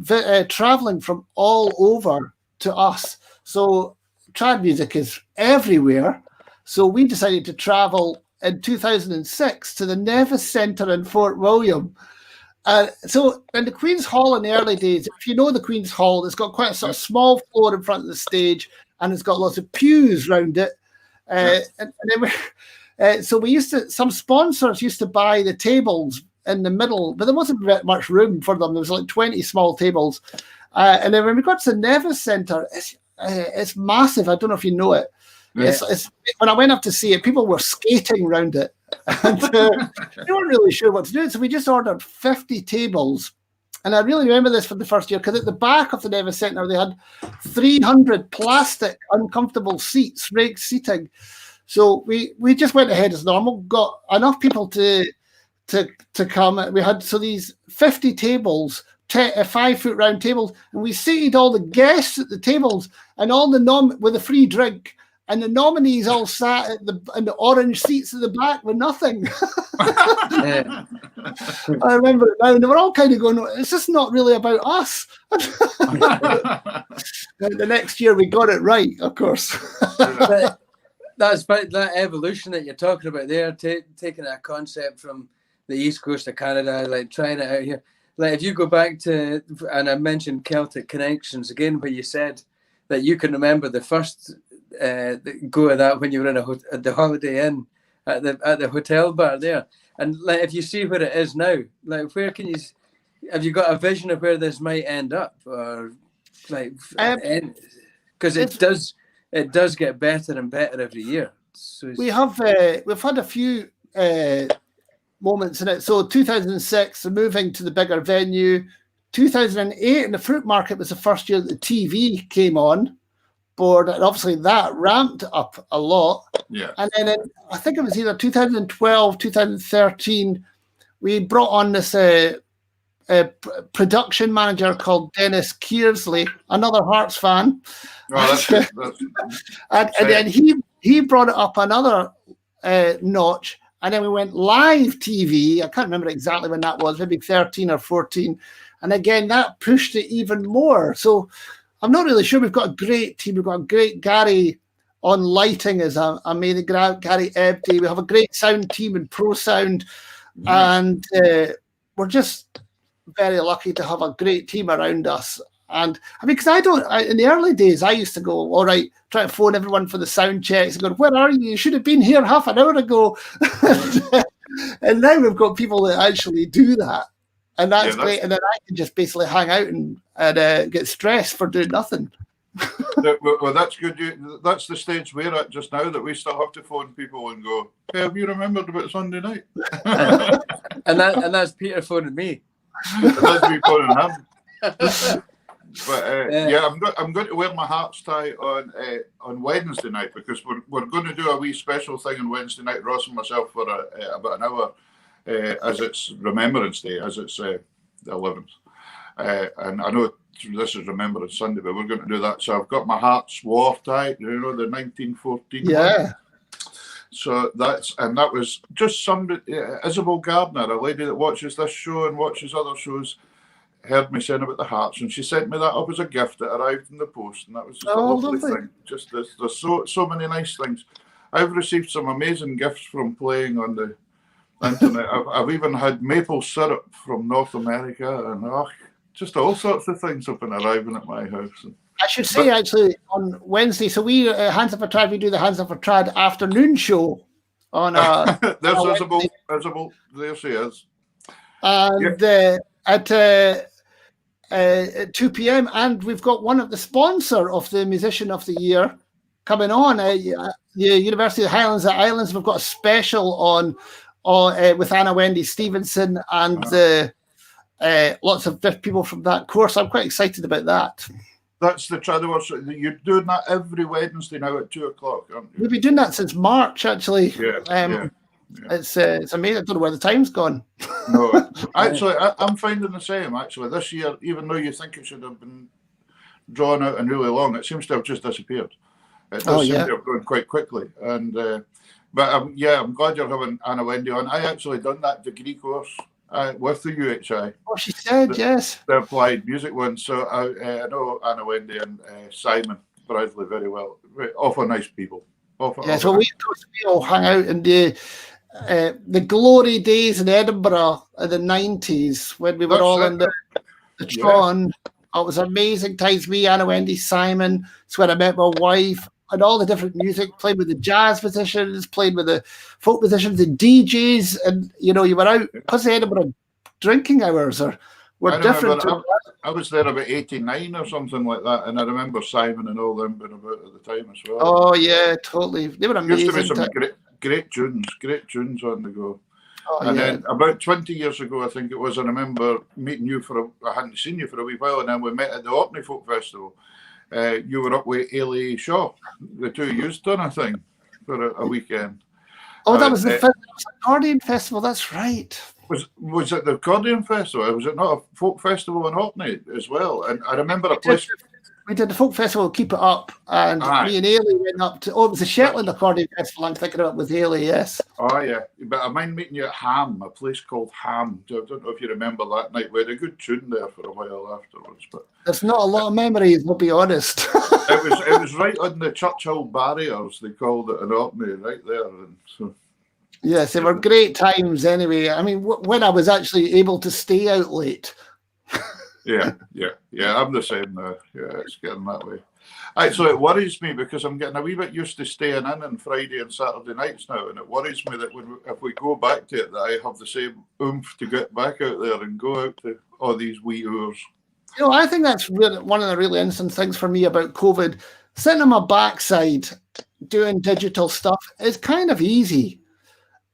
traveling from all over to us. So trad music is everywhere. So we decided to travel in 2006 to the Nevis Centre in Fort William. So in the Queen's Hall in the early days, if you know the Queen's Hall, it's got quite a sort of small floor in front of the stage, and it's got lots of pews around it. And then so we used to, some sponsors used to buy the tables in the middle, but there wasn't much room for them. There was like 20 small tables. And then when we got to the Nevis Centre, it's massive. I don't know if you know it. Yeah. It's when I went up to see it, people were skating around it. And they weren't really sure what to do. So we just ordered 50 tables. And I really remember this from the first year, because at the back of the Nevis Centre, they had 300 plastic uncomfortable seats, raked seating. So we just went ahead as normal, got enough people to come. We had these 50 tables, 5-foot round tables, and we seated all the guests at the tables and all the with a free drink. And the nominees all sat in the orange seats at the back with nothing. I remember it now, and they were all kind of going, "It's just not really about us." The next year we got it right, of course. That's that evolution that you're talking about there, taking a concept from the East Coast of Canada, like trying it out here. Like if you go back to, and I mentioned Celtic Connections again, where you said that you can remember the first go of that when you were in at the Holiday Inn at the hotel bar there, and like if you see where it is now, like where can you? Have you got a vision of where this might end up, or like? Because it does get better and better every year. So we've had a few moments in it. So 2006, moving to the bigger venue. 2008, in the Fruit Market was the first year that the TV came on board, and obviously that ramped up a lot. Yeah. And then I think it was either 2012, 2013, we brought on this production manager called Dennis Kearsley, another Hearts fan. Oh, that's and then he brought it up another notch, and then we went live TV. I can't remember exactly when that was, maybe 13 or 14. And again, that pushed it even more. So I'm not really sure. We've got a great team. We've got a great Gary on lighting as amazing, Gary Ebdy. We have a great sound team in Pro Sound. And we're just very lucky to have a great team around us. And I mean, because in the early days, I used to go, all right, try to phone everyone for the sound checks and go, where are you? You should have been here half an hour ago. And now we've got people that actually do that. And that's great. And then I can just basically hang out and get stressed for doing nothing. Well, that's good. That's the stage we're at just now, that we still have to phone people and go, hey, have you remembered about Sunday night? and that's Peter phoning me. That's me phoning him. But I'm going to wear my Hearts tie on Wednesday night, because we're going to do a wee special thing on Wednesday night, Ross and myself, for about an hour, as it's Remembrance Day, as it's the 11th. And I know this is Remembrance Sunday, but we're going to do that. So I've got my Hearts war tie, the 1914 one. So that was just somebody, Isabel Gardner, a lady that watches this show and watches other shows, heard me saying about the Hearts, and she sent me that up as a gift that arrived in the post, and that was just a lovely thing. Just there's so many nice things. I've received some amazing gifts from playing on the internet. I've even had maple syrup from North America, and just all sorts of things have been arriving at my house. I should say, actually, on Wednesday, so we Hands Up for Trad, we do the Hands Up for Trad afternoon show on there's Isabel, there she is. And at 2 p.m, and we've got one of the sponsor of the Musician of the Year coming on. The University of the Highlands at Islands, we've got a special on with Anna Wendy Stevenson and lots of people from that course. I'm quite excited about that. That's the Trad. You're doing that every Wednesday now at 2 o'clock, aren't you? We've been doing that since March, actually. Yeah. It's amazing. I don't know where the time's gone. No, actually, I'm finding the same. Actually, this year, even though you think it should have been drawn out and really long, it seems to have just disappeared. It does seem to have gone quite quickly. And but I'm glad you're having Anna Wendy on. I actually done that degree course with the UHI. Oh, she said, yes. The applied music one. So I know Anna Wendy and Simon Bradley very well. Awful nice people. Yeah, so we all hung out in the glory days in Edinburgh in the 90s when we were all in the Tron. Oh, it was amazing times. Me, Anna Wendy, Simon. It's when I met my wife, and all the different music, played with the jazz musicians, played with the folk musicians, the DJs, and you were out because the Edinburgh drinking hours were different. I was there about 89 or something like that, and I remember Simon and all them being about at the time as well. Oh yeah, totally. They were amazing. Used to be some great tunes on the go. Oh, and then about 20 years ago, I think it was, I remember meeting you I hadn't seen you for a wee while, and then we met at the Orkney Folk Festival. You were up with Ailey Shaw, the two of you's done a thing for a weekend. Oh, that was the Accordion Festival, that's right. Was it the Accordion Festival? Was it not a folk festival in Orkney as well? And I remember a place... We did the folk festival, Keep It Up, and me and Ailey went up to... Oh, it was the Shetland Accordion Festival, I'm thinking of it with Ailey, yes. Oh, yeah. But I mind meeting you at Ham, a place called Ham. I don't know if you remember that night. We had a good tune there for a while afterwards. But there's not a lot of memories, I'll be honest. it was right on the Churchill barriers, they called it in Orkney, right there. And so... Yes, they were great times anyway. I mean, when I was actually able to stay out late. Yeah, I'm the same now. Yeah, it's getting that way. So it worries me because I'm getting a wee bit used to staying in on Friday and Saturday nights now, and it worries me that if we go back to it, that I have the same oomph to get back out there and go out to all these wee hours. I think that's really one of the really interesting things for me about COVID. Sitting on my backside doing digital stuff is kind of easy,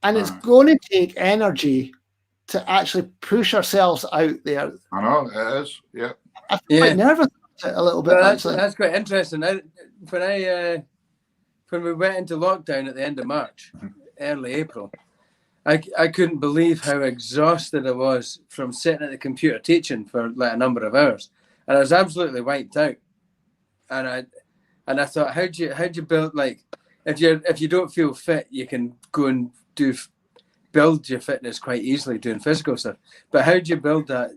and it's going to take energy to actually push ourselves out there. I know, it is, yeah. I'm quite nervous about it a little bit, actually. That's quite interesting. When we went into lockdown at the end of March, early April, I couldn't believe how exhausted I was from sitting at the computer teaching for like a number of hours. And I was absolutely wiped out. And I thought, how'd you build, like, if you don't feel fit, you can go and build your fitness quite easily doing physical stuff. But how do you build that?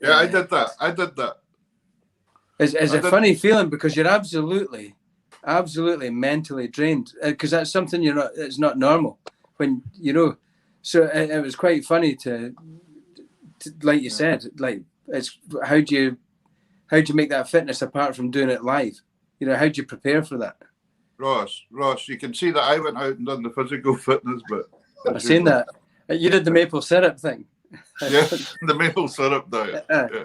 Yeah, I did that. It's a funny feeling because you're absolutely mentally drained because that's something it's not normal when, so it was quite funny to like you said, like it's how do you make that fitness apart from doing it live? How do you prepare for that? Ross, you can see that I went out and done the physical fitness bit. I've seen that. You did the maple syrup thing. Yeah, the maple syrup diet. Yeah.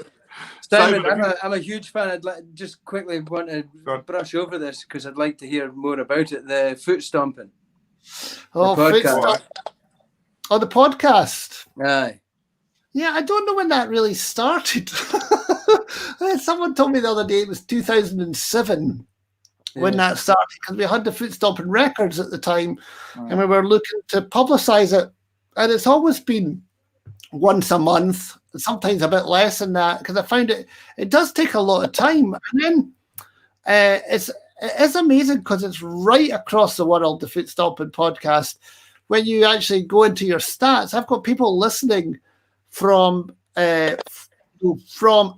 Simon, I'm a huge fan. I'd just quickly want to brush over this because I'd like to hear more about it. The foot stomping. Oh, the podcast. Aye. Yeah, I don't know when that really started. Someone told me the other day it was 2007. When that started, because we had the foot stomping records at the time, and we were looking to publicise it, and it's always been once a month, sometimes a bit less than that, because I found it does take a lot of time, and then it is amazing because it's right across the world, the foot stomping podcast. When you actually go into your stats, I've got people listening from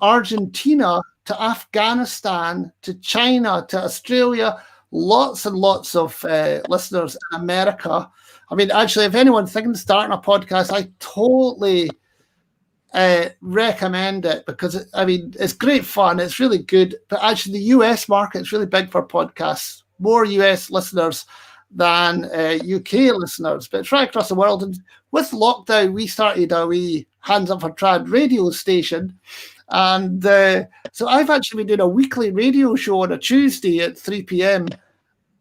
Argentina to Afghanistan, to China, to Australia, lots and lots of listeners in America. I mean, actually, if anyone's thinking of starting a podcast, I totally recommend it because, it's great fun. It's really good. But actually, the US market is really big for podcasts. More US listeners than UK listeners. But it's right across the world. And with lockdown, we started a wee Hands Up for Trad radio station. And so I've actually been doing a weekly radio show on a Tuesday at 3 p.m.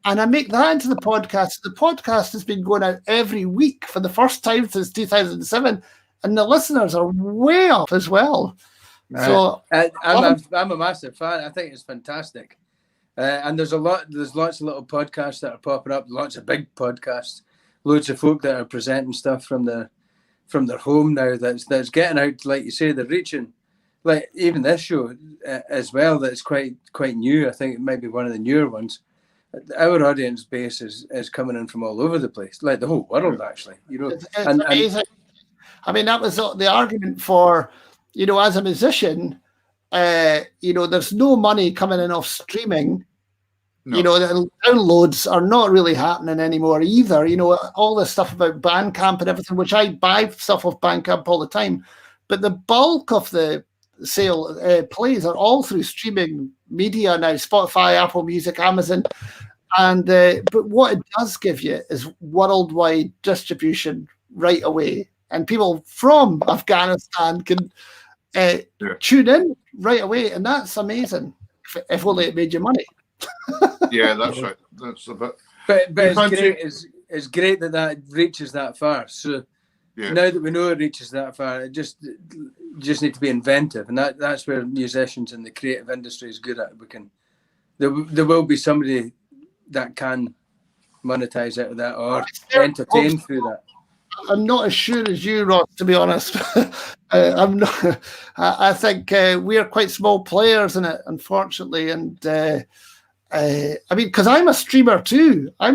And I make that into the podcast. The podcast has been going out every week for the first time since 2007. And the listeners are way up as well. So I'm a massive fan. I think it's fantastic. And there's lots of little podcasts that are popping up, lots of big podcasts, loads of folk that are presenting stuff from their home now that's getting out, like you say, they're reaching. Like even this show as well, that's quite new. I think it might be one of the newer ones. Our audience base is coming in from all over the place, like the whole world actually. It's amazing. I mean, that was the argument for, as a musician, there's no money coming in off streaming. No. The downloads are not really happening anymore either. All this stuff about Bandcamp and everything, which I buy stuff off Bandcamp all the time. But the bulk of the sale plays are all through streaming media now, Spotify, Apple Music, Amazon. And but what it does give you is worldwide distribution right away. And people from Afghanistan can tune in right away. And that's amazing, if only it made you money. Yeah, that's right. That's a bit. But it's great that reaches that far. So now that we know it reaches that far, you just need to be inventive, and that's where musicians in the creative industry is good at. There will be somebody that can monetize out of that or entertain through that. I'm not as sure as you, Ross, to be honest. I'm not. I think we are quite small players in it, unfortunately, and. I mean, because I'm a streamer too. I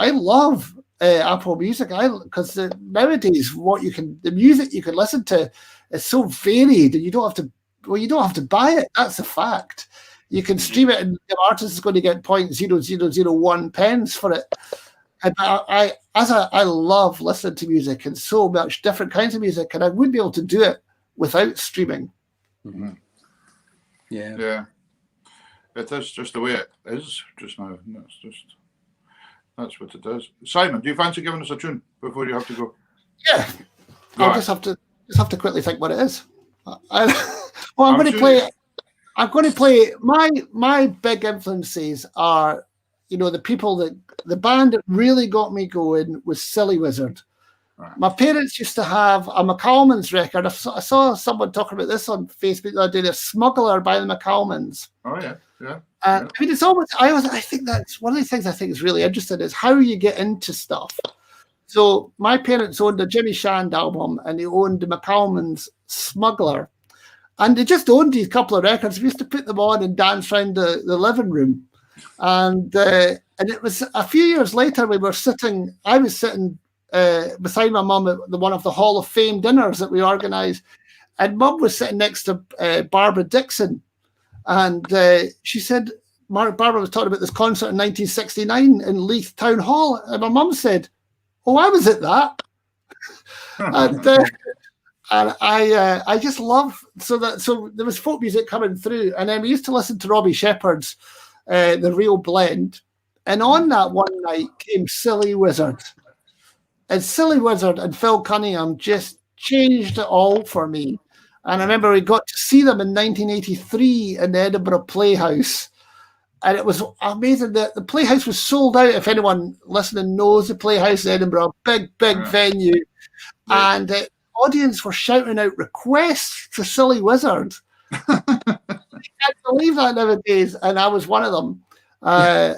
love Apple Music. Because nowadays, the music you can listen to is so varied, and you don't have to buy it. That's a fact. You can stream it, and the artist is going to get 0.0001 pence for it. And I love listening to music and so much different kinds of music, and I wouldn't be able to do it without streaming. Mm-hmm. Yeah. It is just the way it is just now. That's what it is. Simon, do you fancy giving us a tune before you have to go? Yeah. I'll just have to quickly think what it is. I'm going to play my big influences are, the band that really got me going was Silly Wizard. Right. My parents used to have a McCalmans record. I saw someone talking about this on Facebook the other day. The Smuggler by the McCalmans. Oh yeah. I mean, it's almost. I think that's one of the things I think is really interesting is how you get into stuff. So my parents owned a Jimmy Shand album, and they owned the McCalmans Smuggler, and they just owned these couple of records. We used to put them on and dance around the living room, and it was a few years later I was sitting beside my mum at one of the Hall of Fame dinners that we organised, and Mum was sitting next to Barbara Dixon. And she said, Barbara was talking about this concert in 1969 in Leith Town Hall. And my mum said, "Oh, I was at that." and I just love, so there was folk music coming through. And then we used to listen to Robbie Shepherd's The Real Blend. And on that one night came Silly Wizard. And Silly Wizard and Phil Cunningham just changed it all for me. And I remember we got to see them in 1983 in the Edinburgh Playhouse. And it was amazing that the Playhouse was sold out. If anyone listening knows the Playhouse in Edinburgh, big venue. Yeah. And the audience were shouting out requests to Silly Wizard. I can't believe that nowadays. And I was one of them. I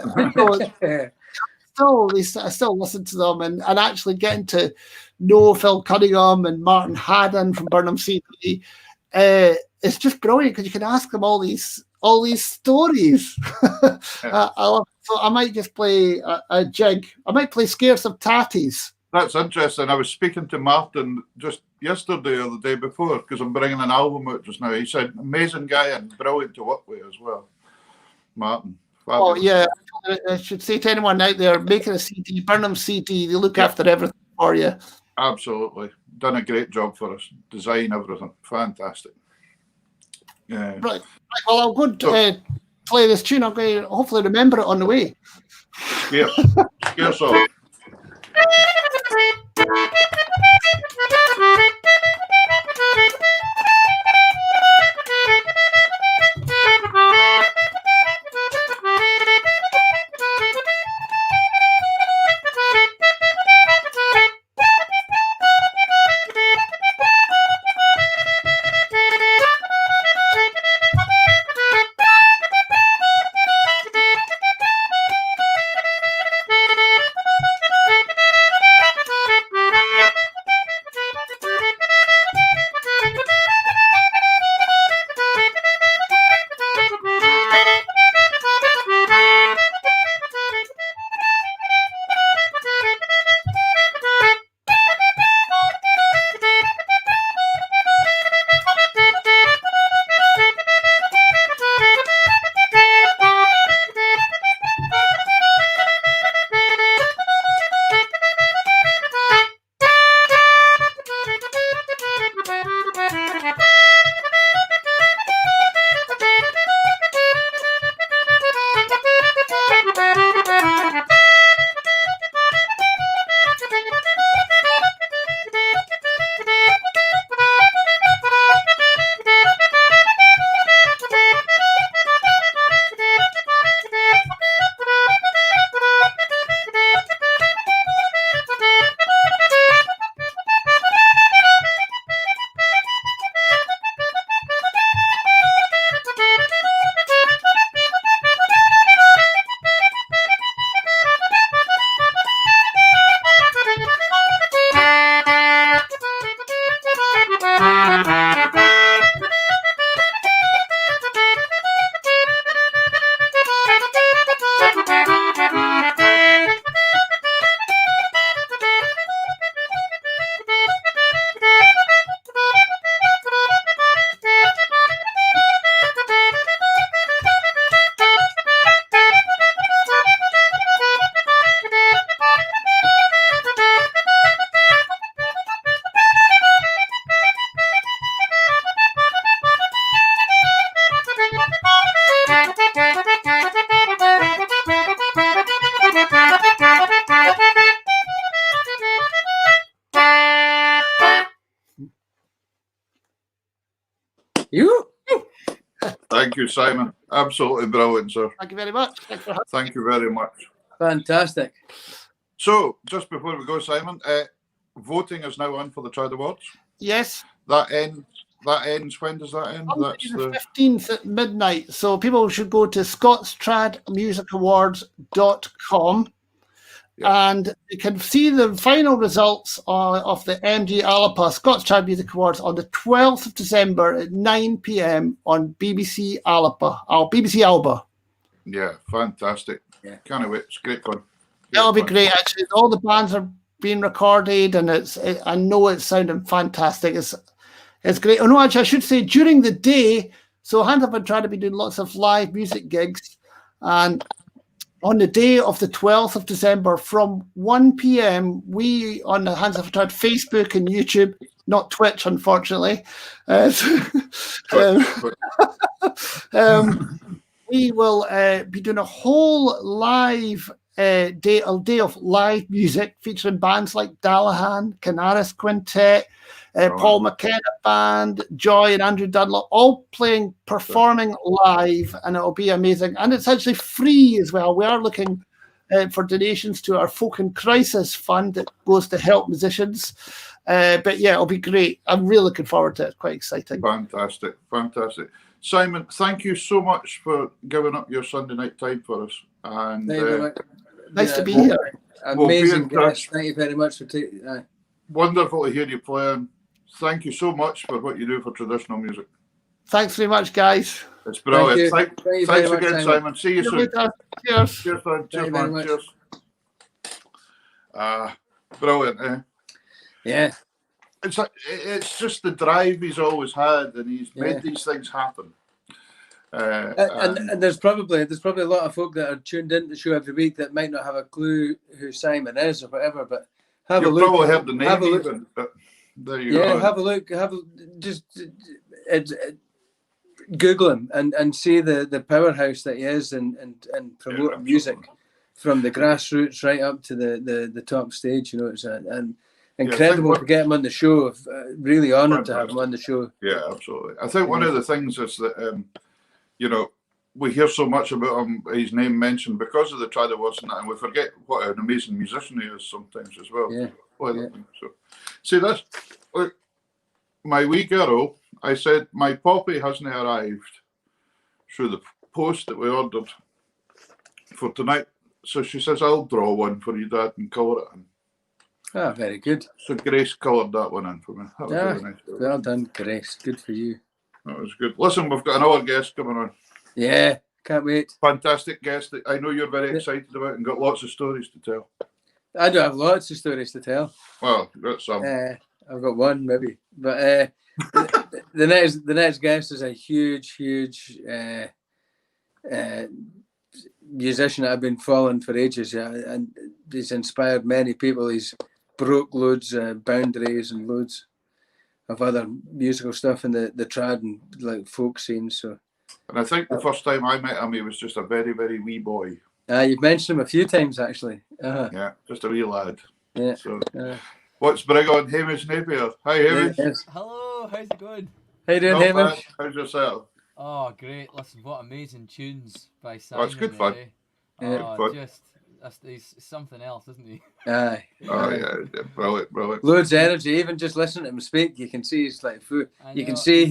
still listen to them and actually getting to know Phil Cunningham and Martin Haddon from Burnham CD. It's just brilliant because you can ask them all these stories. So I might just play a jig. I might play Scarce of Tatties. That's interesting. I was speaking to Martin just yesterday or the day before because I'm bringing an album out just now. He said amazing guy and brilliant to work with as well. Martin. Fabulous. Oh yeah, I should say to anyone out there making a CD, Burnham CD, they look after everything for you. Absolutely. Done a great job for us. Design, everything. Fantastic. Yeah. Right. Well, I'll go play this tune. I'm going to hopefully remember it on the way. Scarce off. You. Thank you, Simon. Absolutely brilliant, sir. Thank you very much. Thanks for having Thank you very much. Fantastic. So, just before we go, Simon, voting is now on for the Trad Awards. Yes. That ends. When does that end? That's the 15th at midnight. So people should go to scotstradmusicawards.com and you can see the final results of the MG Alapa Scots Trad Music Awards on the 12th of December at 9 p.m. on BBC Alba. Yeah, fantastic. Yeah. Can't wait. It's great fun. It'll be great, actually. All the bands are being recorded and I know it's sounding fantastic. It's great. Oh no, actually, I should say during the day. So Hands Up and Trad have been doing lots of live music gigs, and on the day of the 12th of December from 1 p.m. we on the Hands Up and Trad Facebook and YouTube, not Twitch, unfortunately. We will be doing a whole live day of live music featuring bands like Dallahan, Canaris Quintet, Paul McKenna Band, Joy and Andrew Dunlop, all performing live, and it'll be amazing. And it's actually free as well. We are looking for donations to our Folk in Crisis fund that goes to help musicians. But yeah, it'll be great. I'm really looking forward to it. Quite exciting. Fantastic. Simon, thank you so much for giving up your Sunday night time for us. And nice to be here. Amazing guest. Thank you very much for taking. Wonderful to hear you playing. Thank you so much for what you do for traditional music. Thanks very much, guys. It's brilliant. Thanks again, Simon. See you soon. Cheers. Cheers, man. Cheers, man. Cheers. Brilliant, Yeah. It's just the drive he's always had, and he's made these things happen. And there's probably a lot of folk that are tuned in to the show every week that might not have a clue who Simon is or whatever, but have a look. Probably heard the name even, but there you go. Yeah, have a look. Just Google him and see the powerhouse that he is and promote music from the grassroots right up to the top stage. You know, it's an incredible to get him on the show. Really honoured to have him on the show. Yeah, absolutely. I think one of the things is that we hear so much about him, his name mentioned because of the Trad Awards and we forget what an amazing musician he is sometimes as well. Yeah. So, see this? Look, my wee girl, I said my poppy hasn't arrived through the post that we ordered for tonight. So she says, I'll draw one for you, Dad, and colour it in. Ah, very good. So Grace coloured that one in for me. That was really nice. Well done, Grace. Good for you. That was good. Listen, we've got another guest coming on. Yeah, can't wait. Fantastic guest that I know you're very excited about and got lots of stories to tell. I do have lots of stories to tell. Well, you've got some. I've got one maybe, but the next guest is a huge musician that I've been following for ages. Yeah, and he's inspired many people. He's broke loads of boundaries and loads of other musical stuff in the trad and like folk scenes. So, and I think the first time I met him, he was just a very, very wee boy. You've mentioned him a few times actually. Yeah, just a wee lad. Yeah. So, let's bring on Hamish Napier. Hi, Hamish. Yes. Hello, how's it going? How you doing, Hamish? How's yourself? Oh, great! Listen, what amazing tunes by Simon. Oh, it's good fun. He's something else, isn't he? Aye. Oh yeah, brilliant. Loads of energy. Even just listening to him speak, you can see he's like food. You can see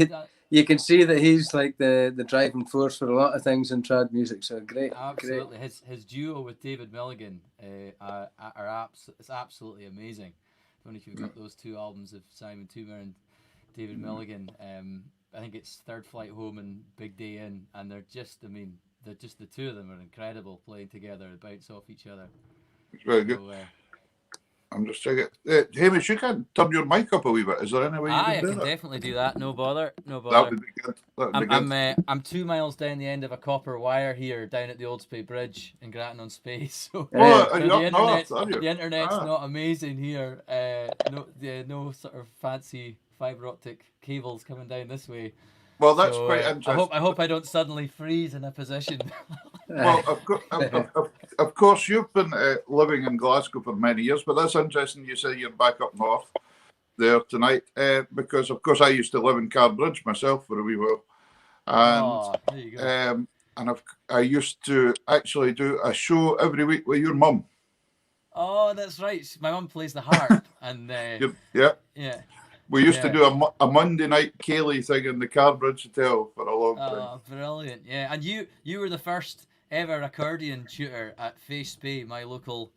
that he's like the driving force for a lot of things in trad music. So great. Absolutely. Great. His duo with David Milligan it's absolutely amazing. I don't know if you've got those two albums of Simon Thoumire and David Milligan. I think it's Third Flight Home and Big Day In, and they're just the two of them are incredible playing together, bounce off each other. It's very good. I'm just checking. Hamish, you can turn your mic up a wee bit. Is there any way you can do that? I can definitely do that. No bother. That would be good. I'm 2 miles down the end of a copper wire here, down at the Old Spey Bridge in Grattan-on-Space. So, the internet's not amazing here. No sort of fancy fibre optic cables coming down this way. Well, that's quite interesting. I hope I don't suddenly freeze in a position. Well, of course, you've been living in Glasgow for many years, but that's interesting. You say you're back up north. there tonight because, of course, I used to live in Carbridge myself for a wee while, and There you go. I used to actually do a show every week with your mum. Oh, that's right. My mum plays the harp, and Yeah. yeah. We used to do a Monday night Cayley thing in the Carbridge Hotel for a long time. Oh, brilliant! Yeah, and you were the first ever accordion tutor at Face Bay, my local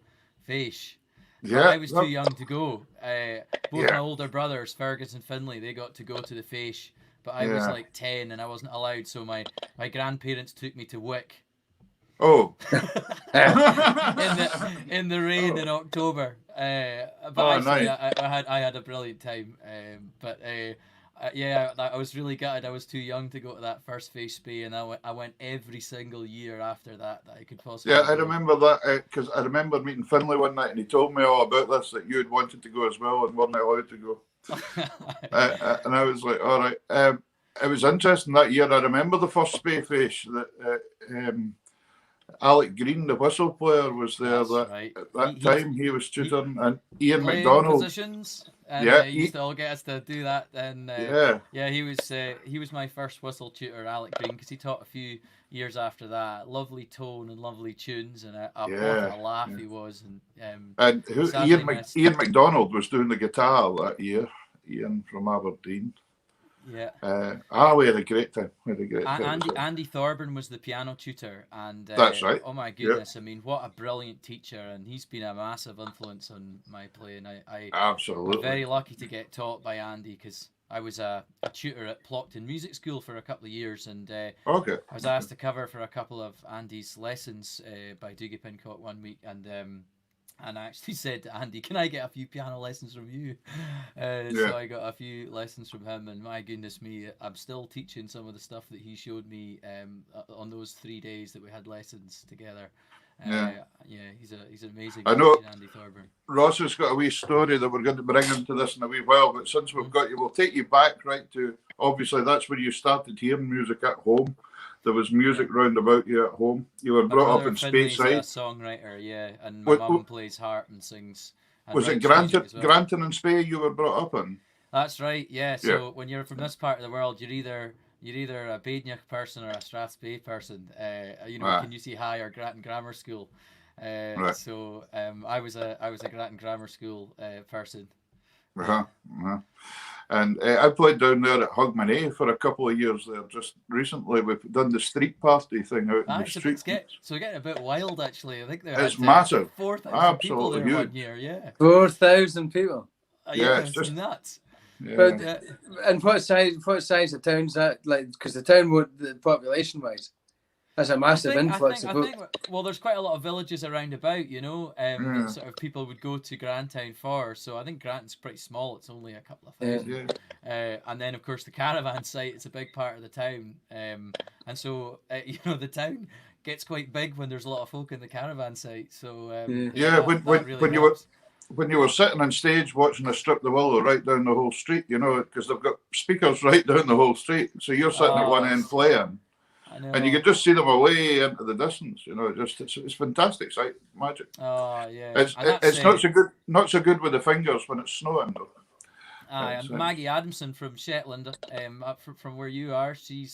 Face. But Yeah, I was too young to go. Both my Yeah. older brothers, Fergus and Finlay, they got to go to the Face, but I was Yeah. like 10 and I wasn't allowed. So my grandparents took me to Wick Oh. in the rain in October. But Oh, actually, nice. I had a brilliant time. Yeah, I was really gutted. I was too young to go to that first Face Bay, and I went every single year after that I could possibly. Yeah, I remember that because I remember meeting Finlay one night and he told me all about this, that you had wanted to go as well and weren't allowed to go. And I was like, all right. It was interesting that year. I remember the first Spay Face that Alec Green, the whistle player, was there. At that time he was tutoring, and Ian McDonald. Positions, and Yeah, he used to all get us to do that. And yeah, he was my first whistle tutor, Alec Green, because he taught a few years after that. Lovely tone and lovely tunes, and what a laugh he was. And Ian McDonald was doing the guitar that year. Ian from Aberdeen. Yeah. We had a great time. Andy Thorburn was the piano tutor, and that's right. Oh my goodness! Yep. I mean, what a brilliant teacher, and he's been a massive influence on my playing. I absolutely was very lucky to get taught by Andy because I was a tutor at Plockton Music School for a couple of years, and I was asked to cover for a couple of Andy's lessons by Dougie Pincock one week, and I actually said to Andy, "Can I get a few piano lessons from you?" So I got a few lessons from him, and my goodness me, I'm still teaching some of the stuff that he showed me on those 3 days that we had lessons together. He's an amazing. I know Andy Thorburn. Ross has got a wee story that we're going to bring into this in a wee while, but since we've got you, we'll take you back right to obviously that's where you started hearing music at home. There was music round about you at home. You were brought up in Speyside. A songwriter, and my mum plays harp and sings. And was it Granton and Spey you were brought up in? That's right. Yeah. So when you're from this part of the world, you're either a Badenoch person or a Strathspey person. Can you see High or Grattan Grammar School? Right. So I was a Grattan Grammar School person. And I played down there at Hogmanay for a couple of years there. Just recently, we've done the street party thing out in the street. So getting a bit wild, actually. I think it's massive. 4,000 people there huge. 1 year. Yeah. 4,000 people. It's just nuts. Yeah. But and what size of town's that? Like, because the town, the population wise, that's a massive influx. Well, there's quite a lot of villages around about, that sort of people would go to Grantown for. So I think Granton's pretty small. It's only a couple of thousand. Yeah. And then, of course, the caravan site is a big part of the town. And so, the town gets quite big when there's a lot of folk in the caravan site. So when you were sitting on stage watching a Strip the Willow right down the whole street, because they've got speakers right down the whole street. So you're sitting at one end playing. And you can just see them away into the distance, it's fantastic sight, magic. Oh yeah, it's not so good with the fingers when it's snowing though. Maggie Adamson from Shetland, from where you are, she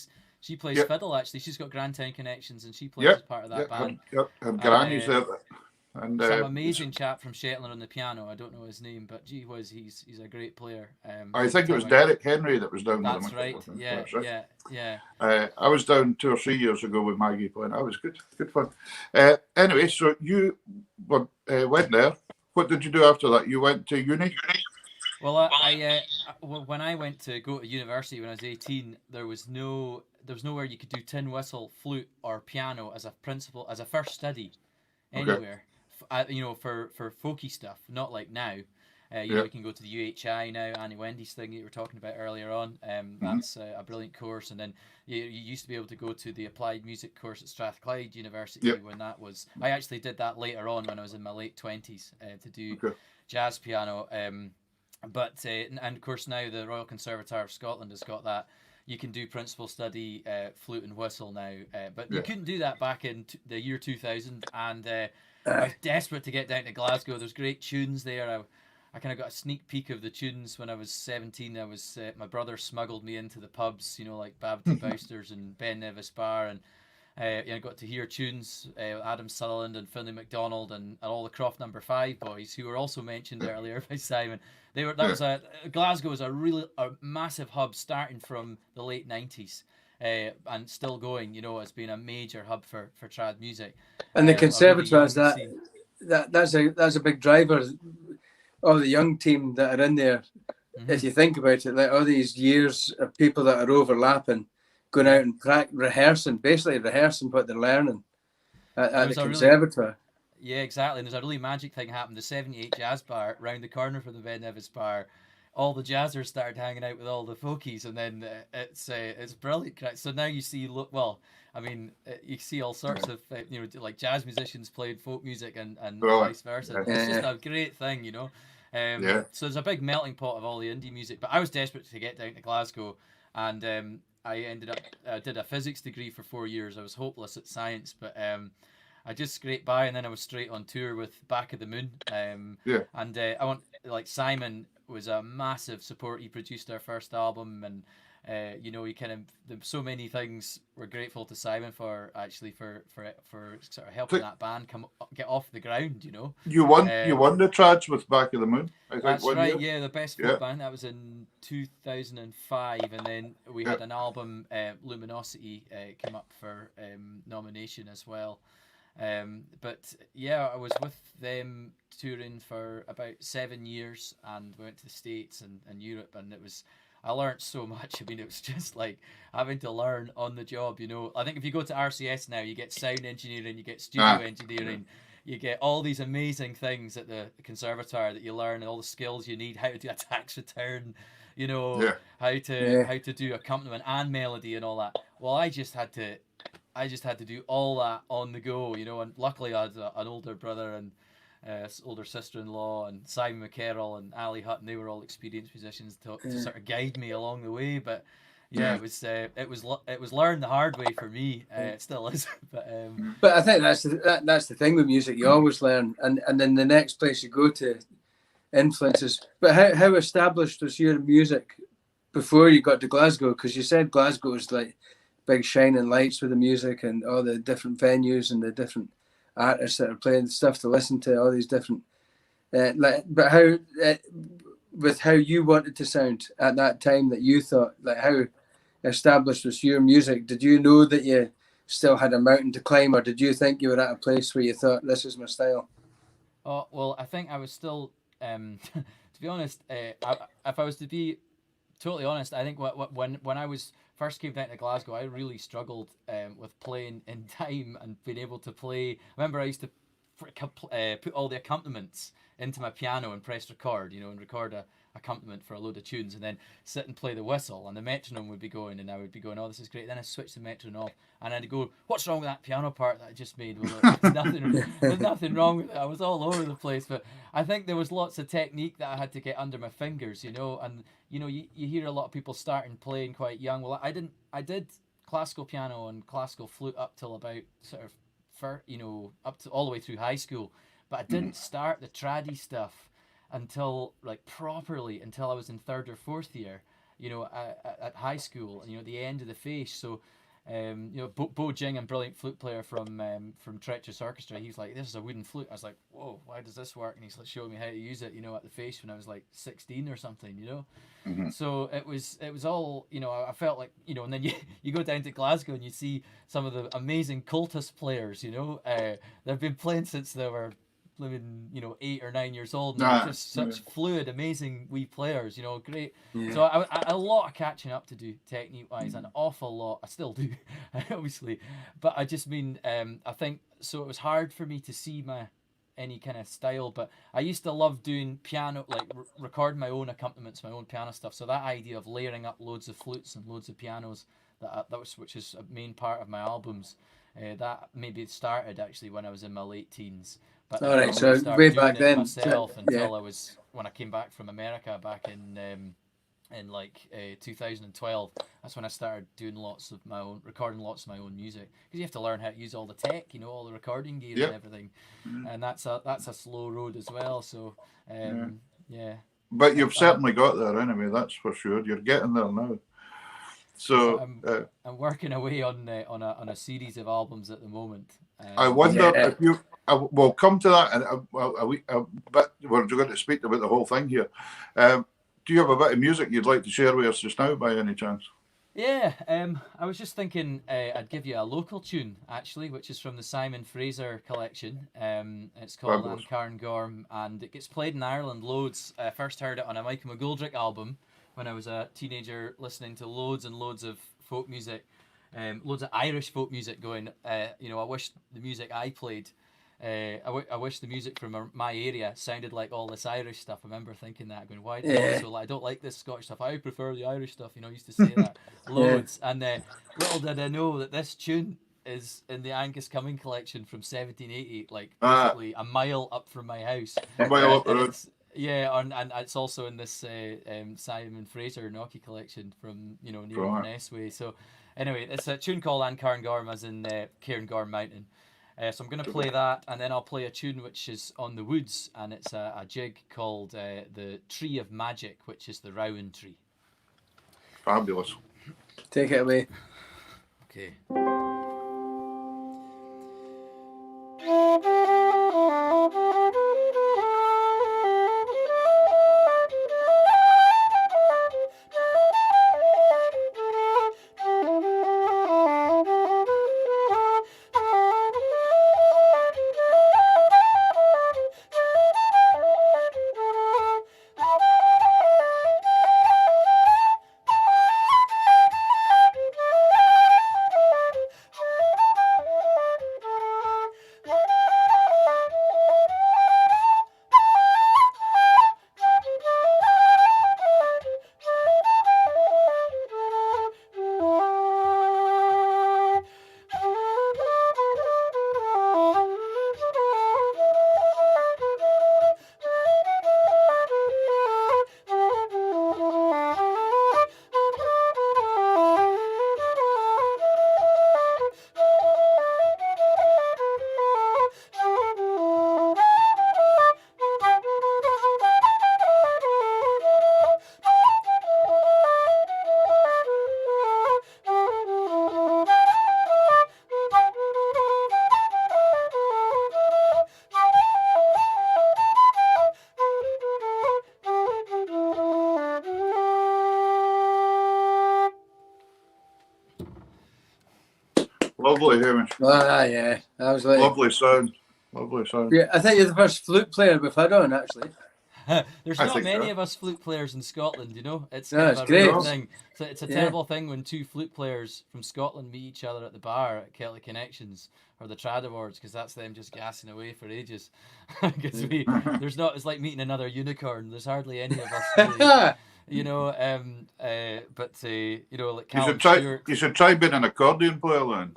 plays fiddle actually. She's got Grantown connections and she plays as part of that band. Her granny's there. And some amazing chap from Shetland on the piano. I don't know his name, but gee whiz, he's a great player. I think it was Derek Henry that was down there. That's right. Yeah. I was down 2 or 3 years ago with Maggie playing. That was good fun. Anyway, so you went there. What did you do after that? You went to uni? Well, when I went to go to university when I was 18, there was nowhere you could do tin whistle, flute, or piano as a first study anywhere. For folky stuff, not like now. You can go to the UHI now, Annie Wendy's thing that you were talking about earlier on. That's a brilliant course. And then you used to be able to go to the applied music course at Strathclyde University when that was. I actually did that later on when I was in my late 20s to do jazz piano. And of course now the Royal Conservatoire of Scotland has got that. You can do principal study flute and whistle now, but you couldn't do that back in the year 2000. And I was desperate to get down to Glasgow. There's great tunes there. I kind of got a sneak peek of the tunes when I was 17. I was my brother smuggled me into the pubs, you know, like Babity Bousters and Ben Nevis Bar, and you know, got to hear tunes, Adam Sutherland and Finlay MacDonald and all the Croft Number 5 boys, who were also mentioned earlier by Simon. Glasgow was a massive hub starting from the late 90s. And still going, you know, it's been a major hub for trad music. And the conservatoires, that's a big driver of the young team that are in there. Mm-hmm. If you think about it, like all these years of people that are overlapping, going out and rehearsing what they're learning at the conservatoire. Yeah, exactly. And there's a really magic thing happened. The 78 Jazz Bar round the corner from the Ben Nevis Bar, all the jazzers started hanging out with all the folkies, and then it's brilliant. So now you see, you see all sorts of you know, like jazz musicians playing folk music and vice versa. It's just a great thing, you know. So there's a big melting pot of all the indie music. But I was desperate to get down to Glasgow, and I ended up did a physics degree for 4 years. I was hopeless at science, but I just scraped by, and then I was straight on tour with Back of the Moon. And I want, like, Simon was a massive support. He produced our first album, and you know, he so many things we're grateful to Simon for, actually, for sort of helping that band get off the ground. You know, you won the trads with Back of the Moon, I think. That's right. Year. Yeah, the best folk band. That was in 2005, and then we had an album, Luminosity, came up for nomination as well. But yeah, I was with them touring for about 7 years, and we went to the States and Europe, and I learned so much. I mean, it was just like having to learn on the job, you know. I think if you go to RCS now, you get sound engineering, you get studio engineering, you get all these amazing things at the conservatoire that you learn, and all the skills you need, how to do a tax return, you know, how to do accompaniment and melody and all that. Well, I just had to do all that on the go, you know, and luckily I had an older brother and older sister-in-law, and Simon McCarroll and Ali Hutton. They were all experienced musicians to sort of guide me along the way. But yeah, it was learned the hard way for me. It still is. But I think that's the thing with music. You always learn, and then the next place you go to influences. But how established was your music before you got to Glasgow? Because you said Glasgow was like big shining lights with the music and all the different venues and the different artists that are playing stuff to listen to, all these different but how with how you wanted to sound at that time, that you thought, like, how established was your music? Did you know that you still had a mountain to climb, or did you think you were at a place where you thought, this is my style? Oh, well, I think I was still to be honest, if I was to be totally honest, I think when I was first came down to Glasgow, I really struggled with playing in time and being able to play. I remember I used to put all the accompaniments into my piano and press record, you know, and record a accompaniment for a load of tunes, and then sit and play the whistle, and the metronome would be going, and I would be going, oh, this is great. Then I switched the metronome off, and I'd go, what's wrong with that piano part that I just made? Well, there's nothing wrong with it. I was all over the place, but I think there was lots of technique that I had to get under my fingers, you know. And you know, you hear a lot of people starting playing quite young. Well, I didn't. I did classical piano and classical flute up till about sort of up to all the way through high school, but I didn't start the traddy stuff until properly until I was in third or fourth year, you know, at high school, you know, at the end of the face. So you know, Bo Jing, a brilliant flute player from Treacherous Orchestra, he was like, this is a wooden flute. I was like, whoa, why does this work? And he's like showing me how to use it, you know, at the face when I was like 16 or something, you know. So it was all, you know, I felt like, you know. And then you go down to Glasgow and you see some of the amazing cultist players, you know, they've been playing since they were living, you know, 8 or 9 years old, and they're just such fluid, amazing wee players, you know, great. So I a lot of catching up to do technique wise, an awful lot. I still do, obviously, but I just mean, I think so. It was hard for me to see any kind of style, but I used to love doing piano, like recording my own accompaniments, my own piano stuff. So that idea of layering up loads of flutes and loads of pianos, which is a main part of my albums, that maybe started actually when I was in my late teens. But all right, so way back then myself until when I came back from America back in 2012. That's when I started doing recording lots of my own music, because you have to learn how to use all the tech, you know, all the recording gear and everything, and that's a slow road as well. So Yeah. But you've certainly got there anyway. That's for sure. You're getting there now. So I'm working away on a series of albums at the moment. I wonder if you. We'll come to that, and but we're going to speak about the whole thing here. Do you have a bit of music you'd like to share with us just now, by any chance? Yeah, I was just thinking I'd give you a local tune, actually, which is from the Simon Fraser collection. It's called Fabulous. An Cairn Gorm, and it gets played in Ireland loads. I first heard it on a Michael McGoldrick album when I was a teenager, listening to loads and loads of folk music, loads of Irish folk music going, I wish the music I played, I wish the music from my area sounded like all this Irish stuff. I remember thinking that, going, why? So I don't like this Scottish stuff. I prefer the Irish stuff. I used to say that loads. And little did I know that this tune is in the Angus Cumming collection from 1780, like basically a mile up from my house. A mile up the road. And it's also in this Simon Fraser Nocky collection from near Inverness way. So anyway, it's a tune called An Cairn Gorm, as in Cairngorm Mountain. So I'm going to play that, and then I'll play a tune which is on the woods, and it's a jig called the Tree of Magic, which is the Rowan Tree. Fabulous. Take it away. Okay. Lovely, Hamish. Yeah. That was like Lovely sound. Lovely sound. Yeah, I think you're the first flute player we've had on, actually. There's I not think many so. of us flute players in Scotland, It's No, kind it's of a great. rare thing. So it's a Yeah. terrible thing when two flute players from Scotland meet each other at the bar at Celtic Connections or the Trad Awards, because that's them just gassing away for ages. Because it's like meeting another unicorn. There's hardly any of us really, like Callum Stewart. You should try being an accordion player then.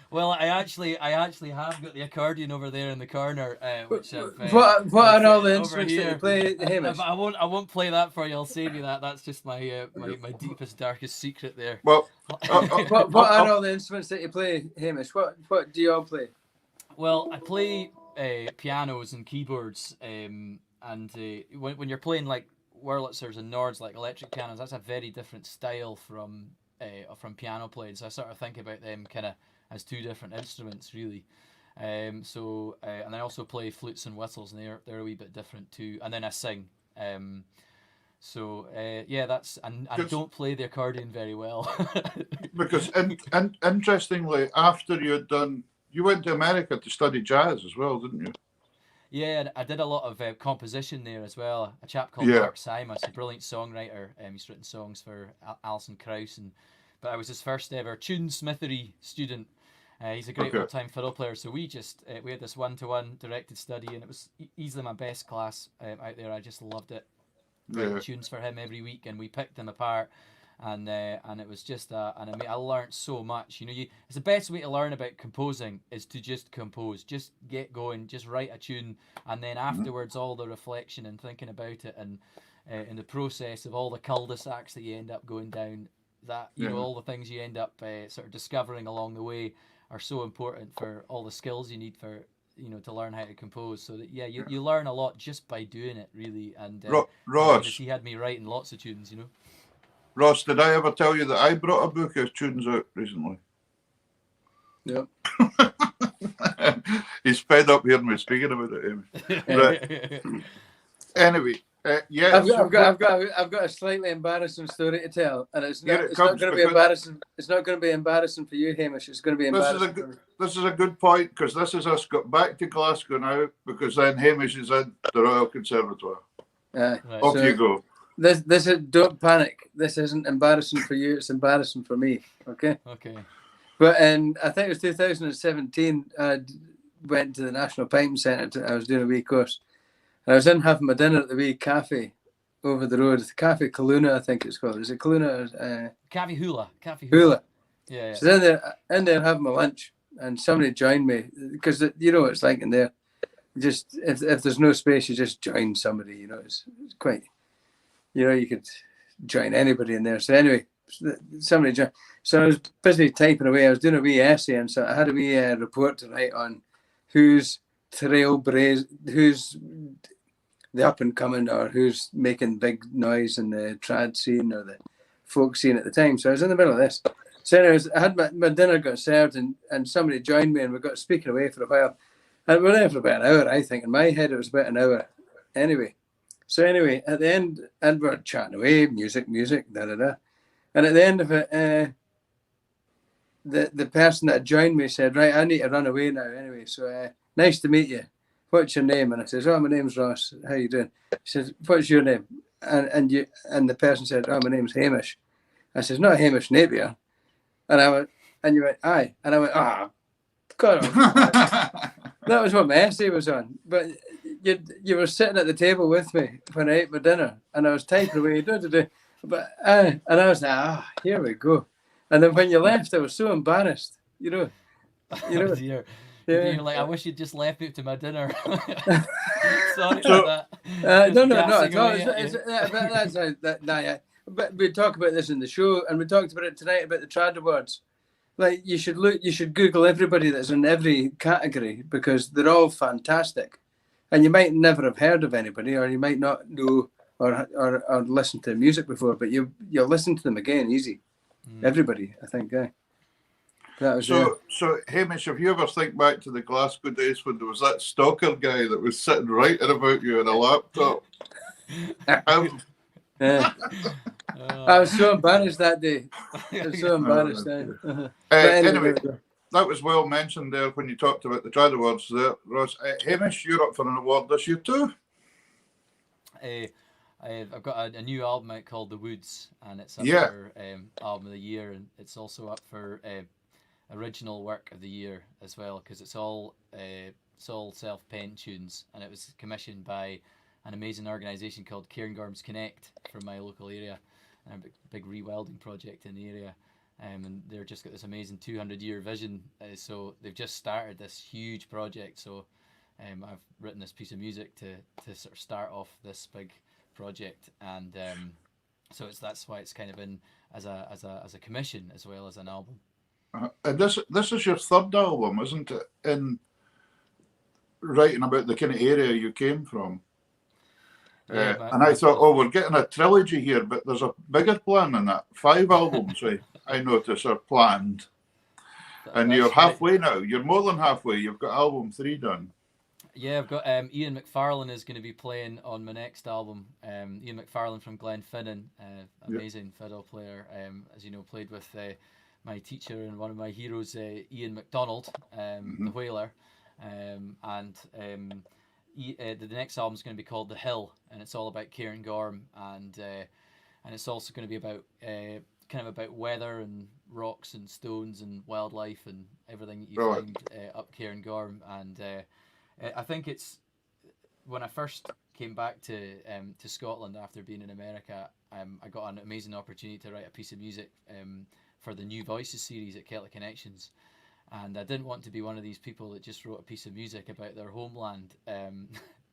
Well, I actually have got the accordion over there in the corner, which I've. What are all the over instruments that here. you play, Hamish? I won't play that for you. I'll save you that. That's just my my deepest, darkest secret there. Well, What are all the instruments that you play, Hamish? What do you all play? Well, I play pianos and keyboards, and when you're playing like Wurlitzers and Nords, like electric pianos, that's a very different style from piano playing. So I sort of think about them kind of as two different instruments, really. And I also play flutes and whistles, and they're a wee bit different too. And then I sing. That's and I don't play the accordion very well. because interestingly, after you went to America to study jazz as well, didn't you? Yeah, and I did a lot of composition there as well. A chap called Mark Simas, a brilliant songwriter. He's written songs for Alison Krauss, but I was his first ever tunesmithery student. He's a great old-time fiddle player. So we had this one-to-one directed study, and it was easily my best class out there. I just loved it. Writing tunes for him every week, and we picked them apart. And it was just I learned so much. It's the best way to learn about composing is to just compose, just get going, just write a tune, and then afterwards all the reflection and thinking about it, and in the process of all the cul-de-sacs that you end up going down, that all the things you end up sort of discovering along the way are so important for all the skills you need for to learn how to compose. So that, yeah, you learn a lot just by doing it, really. And Ross, he had me writing lots of tunes, Ross, did I ever tell you that I brought a book of tunes out recently? Yep. He's fed up hearing me speaking about it, Amy. Right. Anyway, yeah. I've got a slightly embarrassing story to tell, and it's not going to be embarrassing. It's not going to be embarrassing for you, Hamish. It's going to be embarrassing. This is a good point, because this is us got back to Glasgow now, because then Hamish is in the Royal Conservatoire. Right. Off you go. This is, don't panic. This isn't embarrassing for you. It's embarrassing for me. Okay. Okay. But I think it was 2017. I went to the National Piping Centre. I was doing a wee course. And I was in having my dinner at the wee cafe over the road. The Cafe Kaluna, I think it's called. Is it Kaluna? Cafe Hula. Hula. Yeah. So in there having my lunch, and somebody joined me, because you know what it's like in there. Just if there's no space, you just join somebody. It's quite. You could join anybody in there. So anyway, somebody joined. So I was busy typing away. I was doing a wee essay, and so I had a wee report to write on who's the up and coming, or who's making big noise in the trad scene or the folk scene at the time. So I was in the middle of this. So anyways, I had my dinner got served, and somebody joined me, and we got speaking away for a while. And we were there for about an hour, I think. In my head, it was about an hour. Anyway, at the end, and we're chatting away, music, da-da-da. And at the end of it, the person that joined me said, right, I need to run away now anyway. So nice to meet you. What's your name? And I says, oh, my name's Ross. How you doing? He says, what's your name? And the person said, oh, my name's Hamish. I says, not Hamish Napier. And I went, and you went, aye. And I went, God. That was what my essay was on. But you were sitting at the table with me when I ate my dinner, and I was typing away, but and I was like, here we go. And then when you left, I was so embarrassed, Dear. Yeah. You're like, I wish you'd just left me to my dinner. Sorry about that. No, not at all. But we talk about this in the show, and we talked about it tonight about the Trad Awards. Like, you should Google everybody that's in every category, because they're all fantastic, and you might never have heard of anybody, or you might not know or listen to music before, but you'll listen to them again easy. Everybody, I think. That was so Hamish, have you ever think back to the Glasgow days when there was that stalker guy that was sitting writing about you on a laptop? I was so embarrassed that day. I was so embarrassed. Anyway, that was well mentioned there when you talked about the Trad Awards there, Ross. Hamish, you're up for an award this year too. I've got a new album out called The Woods, and it's up for album of the year, and it's also up for original work of the year as well, because it's all self-penned tunes, and it was commissioned by an amazing organisation called Cairngorms Connect from my local area, and a big rewilding project in the area. And they're just got this amazing 200-year vision, so they've just started this huge project. So I've written this piece of music to sort of start off this big project, and so that's why it's kind of in as a commission as well as an album. And this is your third album, isn't it? In writing about the kind of area you came from. And I thought, we're getting a trilogy here, but there's a bigger plan than that. 5 albums, I notice, are planned. And you're halfway now. You're more than halfway. You've got album 3 done. Yeah, I've got Ian McFarlane is going to be playing on my next album. Ian McFarlane from Glenfinnan, amazing fiddle player. As you know, played with my teacher and one of my heroes, Ian MacDonald, the Whaler. The next album is going to be called The Hill, and it's all about Cairngorm, and it's also going to be about kind of about weather and rocks and stones and wildlife and everything that you find up Cairngorm. And I think it's when I first came back to Scotland after being in America, I got an amazing opportunity to write a piece of music for the New Voices series at Celtic Connections. And I didn't want to be one of these people that just wrote a piece of music about their homeland,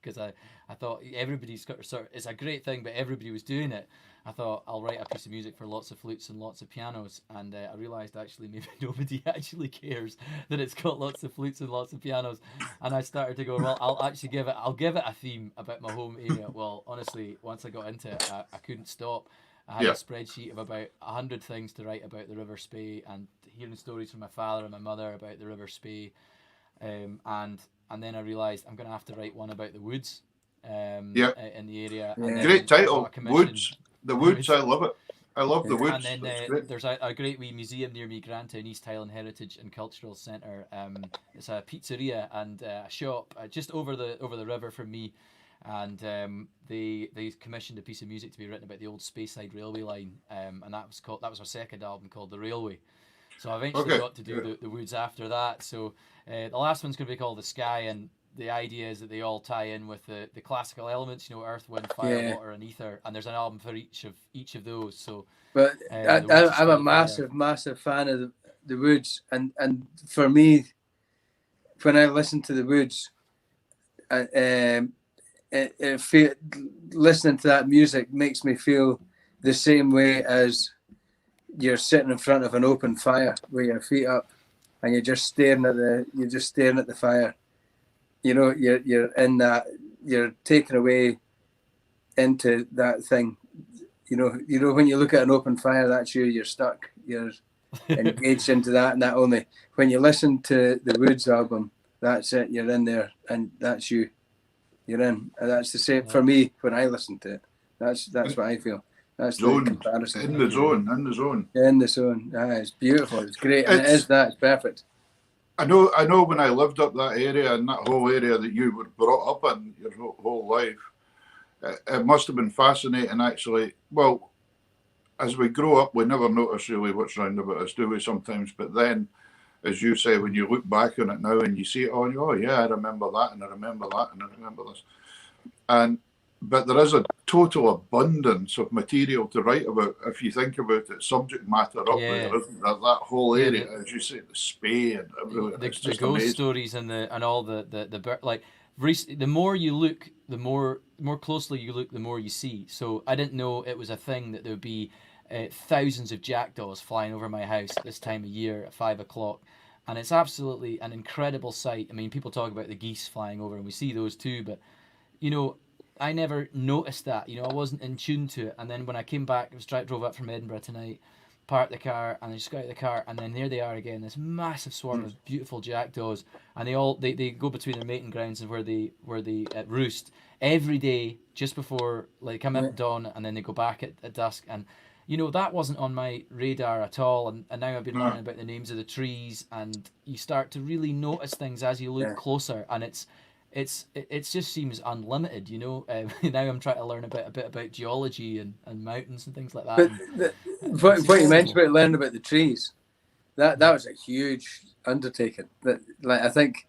because I thought everybody's got sort of, it's a great thing, but everybody was doing it. I thought I'll write a piece of music for lots of flutes and lots of pianos, and I realised actually maybe nobody actually cares that it's got lots of flutes and lots of pianos. And I started to go, well, I'll give it a theme about my home area. Well, honestly, once I got into it, I couldn't stop. I had a spreadsheet of about 100 things to write about the River Spey, and hearing stories from my father and my mother about the River Spey, and then I realised I'm going to have to write one about the woods in the area. Yeah. And Great title, commission. Woods. The Woods, I love it. I love the Woods. And then there's a great wee museum near me, Grantown East Highland Heritage and Cultural Centre. It's a pizzeria and a shop just over the river from me, and they commissioned a piece of music to be written about the old Speyside railway line, and that was our second album called The Railway. So I eventually got to do the Woods after that. So the last one's going to be called The Sky, and the idea is that they all tie in with the classical elements, Earth, Wind, Fire, Water, and Ether, and there's an album for each of those. So, but I'm a massive fan of the Woods, and for me, when I listen to the Woods, listening to that music makes me feel the same way as you're sitting in front of an open fire with your feet up, and you're just staring at the fire. You're in that, you're taken away into that thing. When you look at an open fire, that's you. You're stuck. You're engaged into that, and that only. When you listen to the Woods album, that's it. You're in there, and that's you. You're in. And that's the same for me when I listen to it. That's what I feel. That's zone. The comparison. In the zone. In the zone. It's beautiful. It's great, and it's perfect. I know when I lived up that area and that whole area that you were brought up in your whole life, it must have been fascinating actually. Well, as we grow up, we never notice really what's round about us, do we sometimes? But then, as you say, when you look back on it now and you see it on, oh yeah, I remember that and I remember that and I remember this. But there is a total abundance of material to write about if you think about it, subject matter up there, isn't there? That whole area, as you say, the Spey and everything. The ghost stories and all the like. The more you look, the more closely you look, the more you see. So I didn't know it was a thing that there would be thousands of jackdaws flying over my house at this time of year at 5 o'clock. And it's absolutely an incredible sight. I mean, people talk about the geese flying over, and we see those too, but I never noticed that. I wasn't in tune to it. And then when I came back, drove up from Edinburgh tonight, parked the car, and I just got out of the car, and then there they are again, this massive swarm of beautiful jackdaws, and they go between their mating grounds and where they roost every day just before, like, come up at dawn, and then they go back at dusk. And that wasn't on my radar at all. And now I've been learning about the names of the trees, and you start to really notice things as you look closer, and it just seems unlimited, Now I'm trying to learn a bit about geology and mountains and things like that. But what you mentioned about learning about the trees, that was a huge undertaking. That, like, I think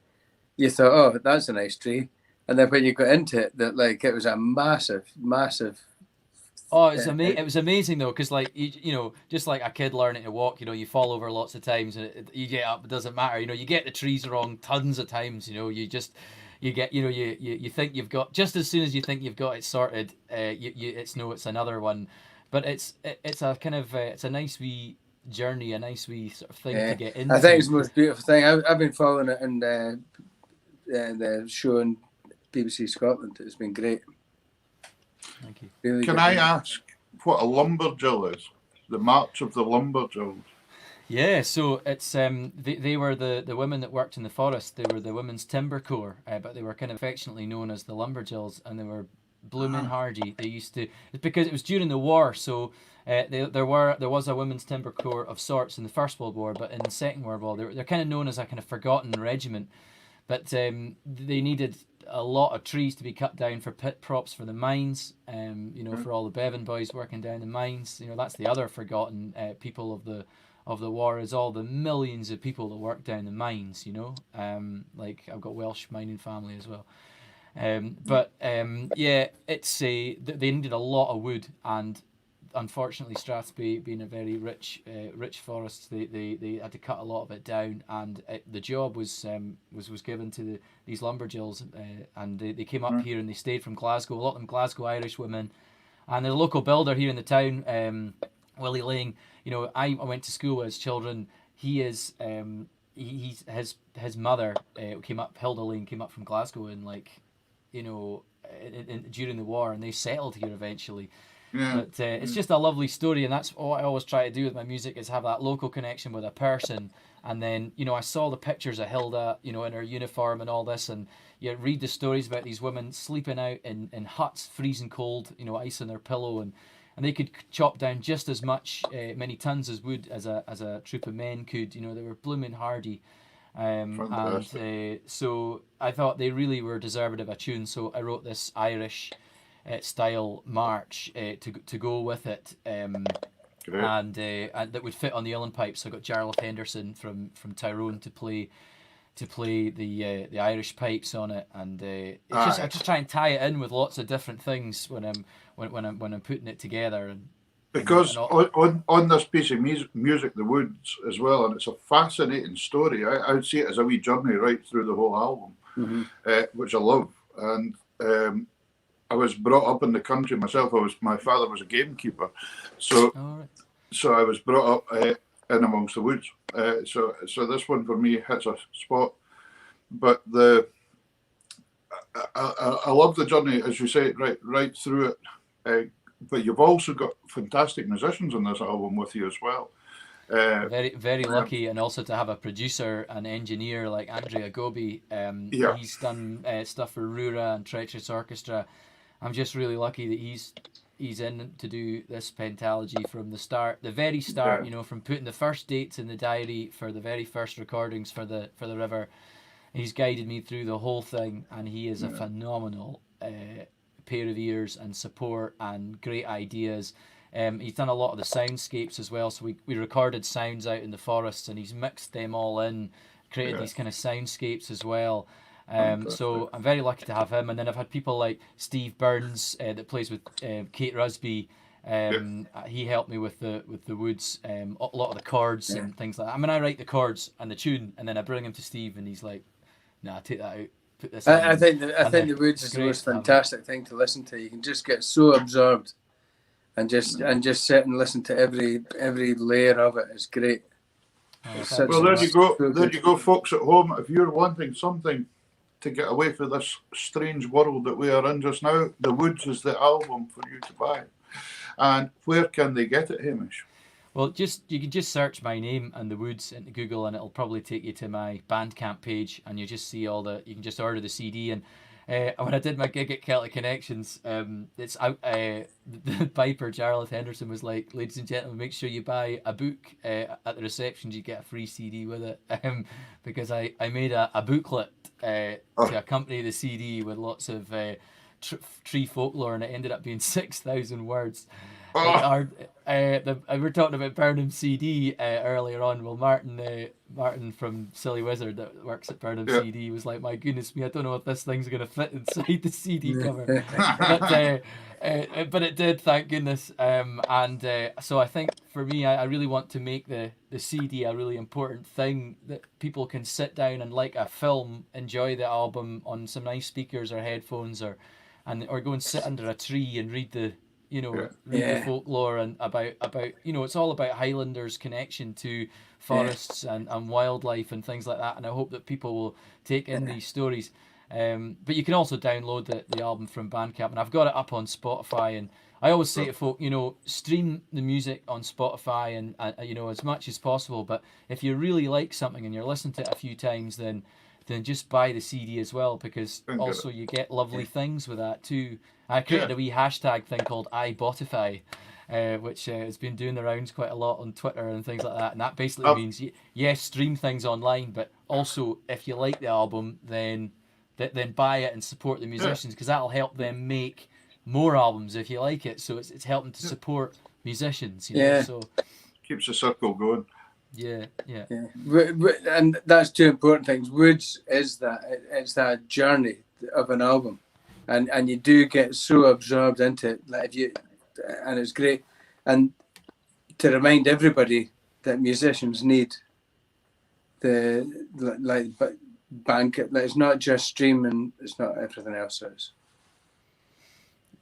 you thought, oh, that's a nice tree, and then when you got into it, that like it was a massive. Oh, it was amazing though, because like just like a kid learning to walk, you fall over lots of times, and you get up, it doesn't matter. You get the trees wrong tons of times. You get, you think you've got, just as soon as you think you've got it sorted, it's another one. But it's a kind of, it's a nice wee journey, a nice wee sort of thing to get into. I think it's the most beautiful thing. I've been following it in the show on BBC Scotland. It's been great. Thank you. Really Can I ask what a lumberjill is? The March of the Lumberjills. Yeah, so it's they were the women that worked in the forest. They were the Women's Timber Corps, but they were kind of affectionately known as the Lumberjills, and they were blooming hardy. They used to, it's because it was during the war, so there was a Women's Timber Corps of sorts in the First World War, but in the Second World War they're kind of known as a kind of forgotten regiment. But they needed a lot of trees to be cut down for pit props for the mines, for all the Bevan boys working down the mines. That's the other forgotten people of the war, is all the millions of people that work down the mines. Like I've got Welsh mining family as well. It's they needed a lot of wood, and unfortunately, Strathspey being a very rich forest, they had to cut a lot of it down, and the job was given to these lumberjills, and they came up here and they stayed from Glasgow. A lot of them Glasgow Irish women, and there's a local builder here in the town, Willie Lang. I went to school with his children. He is his mother came up, Hilda Lane came up from Glasgow, and during the war, and they settled here eventually. Yeah. But it's just a lovely story, and that's what I always try to do with my music, is have that local connection with a person. And then I saw the pictures of Hilda, in her uniform and all this, and you read the stories about these women sleeping out in huts, freezing cold, ice on their pillow, and they could chop down just as many tons as wood as a troop of men could. They were blooming hardy. So I thought they really were deserving of a tune, so I wrote this Irish style march to go with it, and that would fit on the uilleann pipes. So I got Jarlath Henderson from Tyrone to play the Irish pipes on it, and I just try and tie it in with lots of different things when I'm putting it together. And because on this piece of music, The Woods as well, and it's a fascinating story. I would see it as a wee journey right through the whole album, which I love. And I was brought up in the country myself. My father was a gamekeeper, so I was brought up in amongst the woods. So this one for me hits a spot. But I love the journey, as you say, right through it. But you've also got fantastic musicians on this album with you as well. Very, very lucky, and also to have a producer and engineer like Andrea Gobi. He's done stuff for Rura and Treacherous Orchestra. I'm just really lucky that he's in to do this pentalogy from the start, the very start. From putting the first dates in the diary for the very first recordings for the River. He's guided me through the whole thing, and he is a phenomenal pair of ears and support and great ideas. He's done a lot of the soundscapes as well, so we recorded sounds out in the forests, and he's mixed them all in, created these kind of soundscapes as well. So I'm very lucky to have him. And then I've had people like Steve Burns that plays with Kate Rusby. He helped me with the Woods, a lot of the chords and things like that. I mean, I write the chords and the tune, and then I bring him to Steve, and he's like, "Nah, take that out. Put this." I think the Woods is the most fantastic thing to listen to. You can just get so absorbed, and just sit and listen to every layer of it. It's great. Well, there you go. There you go, folks at home. If you're wanting something to get away from this strange world that we are in just now, The Woods is the album for you to buy. And where can they get it, Hamish? Well, you can just search my name and The Woods into Google, and it'll probably take you to my Bandcamp page, and you just see you can just order the CD. And when I did my gig at Celtic Connections, it's out. The Piper Jarlath Henderson was like, "Ladies and gentlemen, make sure you buy a book at the reception. You get a free CD with it," because I made a booklet to accompany the CD with lots of tree folklore, and it ended up being 6,000 words. We were talking about Burnham CD earlier on. Well, Martin from Silly Wizard that works at Burnham CD was like, "My goodness me, I don't know if this thing's going to fit inside the CD cover." But it did, thank goodness. So I think for me, I really want to make the CD a really important thing that people can sit down and, like a film, enjoy the album on some nice speakers or headphones, or go and sit under a tree and read the the folklore and about it's all about Highlanders' connection to forests and wildlife and things like that. And I hope that people will take in these stories. But you can also download the album from Bandcamp, and I've got it up on Spotify. And I always say to folk, stream the music on Spotify and as much as possible. But if you really like something and you're listening to it a few times, then just buy the CD as well, because also you get lovely things with that too. I created a wee hashtag thing called iBotify, which has been doing the rounds quite a lot on Twitter and things like that. And that basically means, yes, stream things online, but also if you like the album, then buy it and support the musicians, because that'll help them make more albums if you like it. So it's helping to support musicians. So keeps the circle going. Yeah. And that's two important things. Woods is that it's that journey of an album, and you do get so absorbed into it. Like and it's great. and to remind everybody that musicians need the banker. Like, it's not just streaming, it's not everything else is.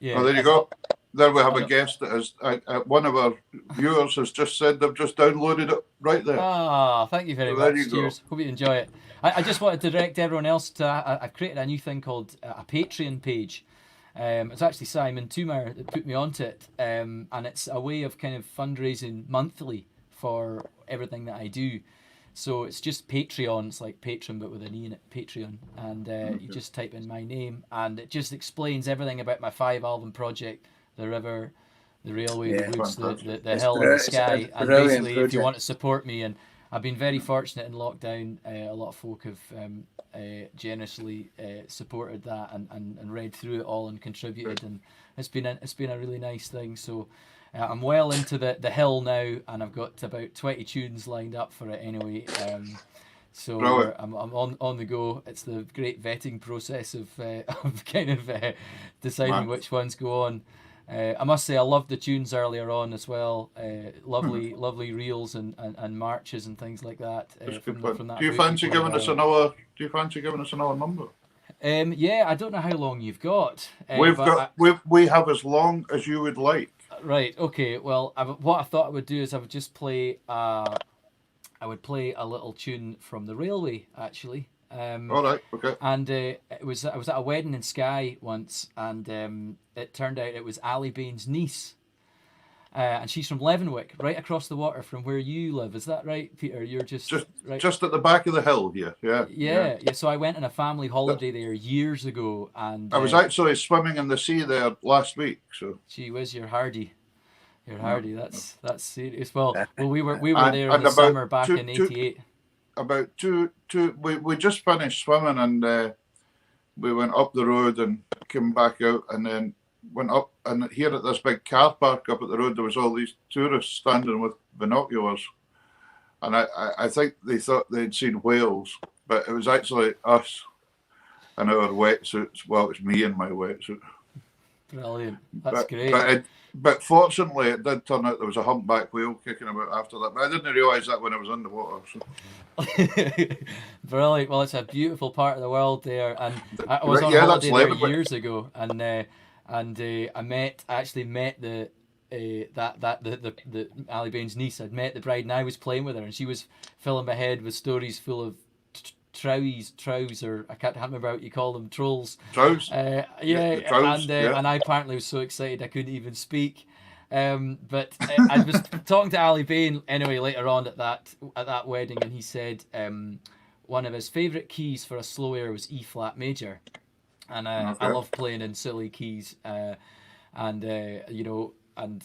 Yeah. Well, there you go. There we have a guest that is one of our viewers has just said they've just downloaded it right there. Ah, thank you very So much. there you go. Cheers. Hope you enjoy it. I just wanted to direct everyone else to. I've created a new thing called a Patreon page. It's actually Simon Thoumire that put me onto it, and it's a way of kind of fundraising monthly for everything that I do. So it's just Patreon. It's like Patreon, but with an E in it, Patreon. And you just type in my name, and it just explains everything about my 5-album project: the river, the railway, the woods, the hill, and the sky. And basically, if you want to support me, and I've been very fortunate in lockdown. A lot of folk have generously supported that and read through it all and contributed, and it's been a really nice thing. So. I'm well into the hill now, and I've got about 20 tunes lined up for it anyway. So I'm on the go. It's the great vetting process of kind of deciding which ones go on. I must say I loved the tunes earlier on as well. Lovely reels and marches and things like that. From that. Do you fancy giving us another? Do you fancy giving us another number? Yeah, I don't know how long you've got. We have as long as you would like. Right. Okay. Well, what I thought I would do is I would just play. I would play a little tune from the railway, actually. All right. Okay. And I was at a wedding in Skye once, and it turned out it was Ali Bain's niece, and she's from Leavenwick, right across the water from where you live. Is that right, Peter? You're just right at the back of the hill here. Yeah. So I went on a family holiday there years ago, and I was actually swimming in the sea there last week. So gee whiz, you're hardy. You're hardy. That's serious. Well, we were there in the summer back in '88. We just finished swimming, and we went up the road and came back out, and then went up, and here at this big car park up at the road, there was all these tourists standing with binoculars, and I think they thought they'd seen whales, but it was actually us in our wetsuits. Well, it's me in my wetsuit. Brilliant. That's great. But fortunately, it did turn out there was a humpback whale kicking about after that. But I didn't realise that when I was in the water. So. Brilliant. Well, it's a beautiful part of the world there, and I was on holiday there years ago, and I actually met the Ali Bain's niece. I'd met the bride, and I was playing with her, and she was filling my head with stories full of trouser. I can't remember what you call them, trolls. Trolls. And I apparently was so excited I couldn't even speak. But I was talking to Ali Bain anyway later on at that wedding, and he said one of his favourite keys for a slow air was E flat major, and I love playing in silly keys, and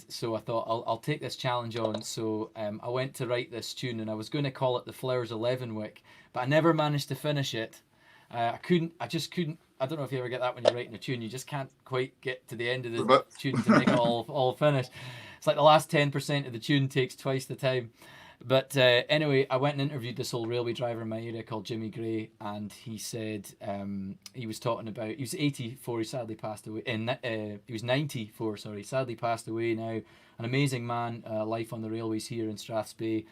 so I thought I'll take this challenge on. So I went to write this tune, and I was going to call it The Flowers of Leavenwick, but I never managed to finish it. I just couldn't. I don't know if you ever get that when you're writing a tune. You just can't quite get to the end of the tune to make it all finish. It's like the last 10% of the tune takes twice the time. But anyway, I went and interviewed this old railway driver in my area called Jimmy Gray, and he said he was talking about, he was 84, he sadly passed away, he was 94, sorry, sadly passed away now. An amazing man, life on the railways here in Strathspey,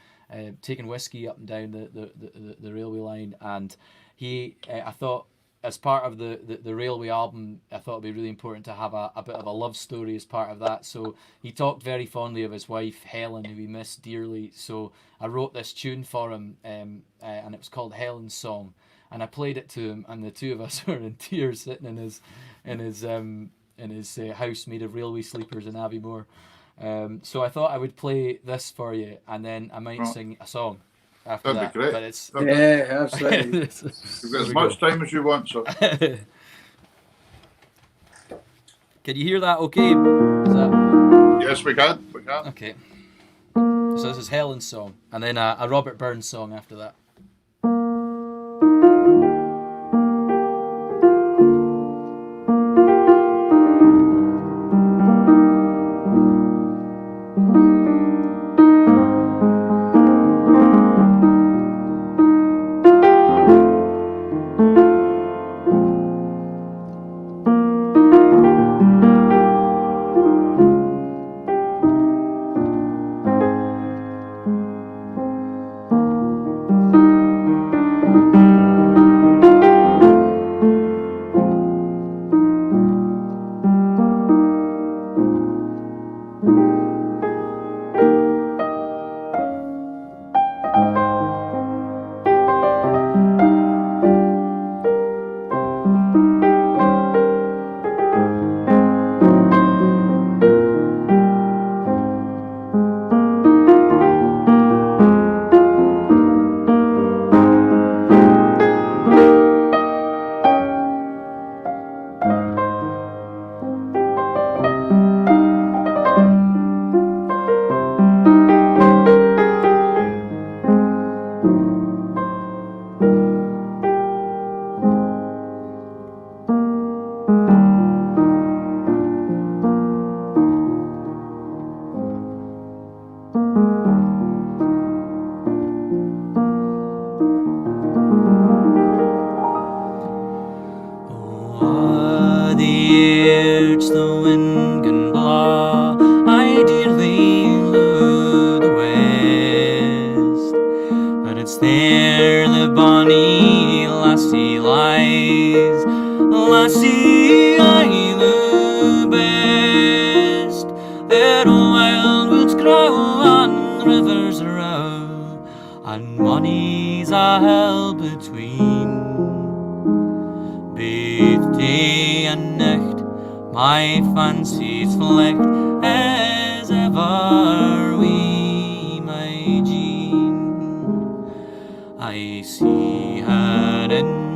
taking whiskey up and down the railway line, and I thought, as part of the railway album, I thought it'd be really important to have a bit of a love story as part of that. So he talked very fondly of his wife Helen, who he missed dearly. So I wrote this tune for him, and it was called Helen's Song. And I played it to him, and the two of us were in tears, sitting in his house made of railway sleepers in Abbeymoor. So I thought I would play this for you, and then I might sing a song after That'd that. be great. But it's absolutely. You've got as much time as you want, so. Can you hear that okay? Is that... Yes, we can. Okay. So this is Helen's Song, and then a Robert Burns song after that. see I the best. There wildwoods grow and rivers row, and money's a hell between. Both day and night my fancy's flicked as ever we, my Jean. I see her in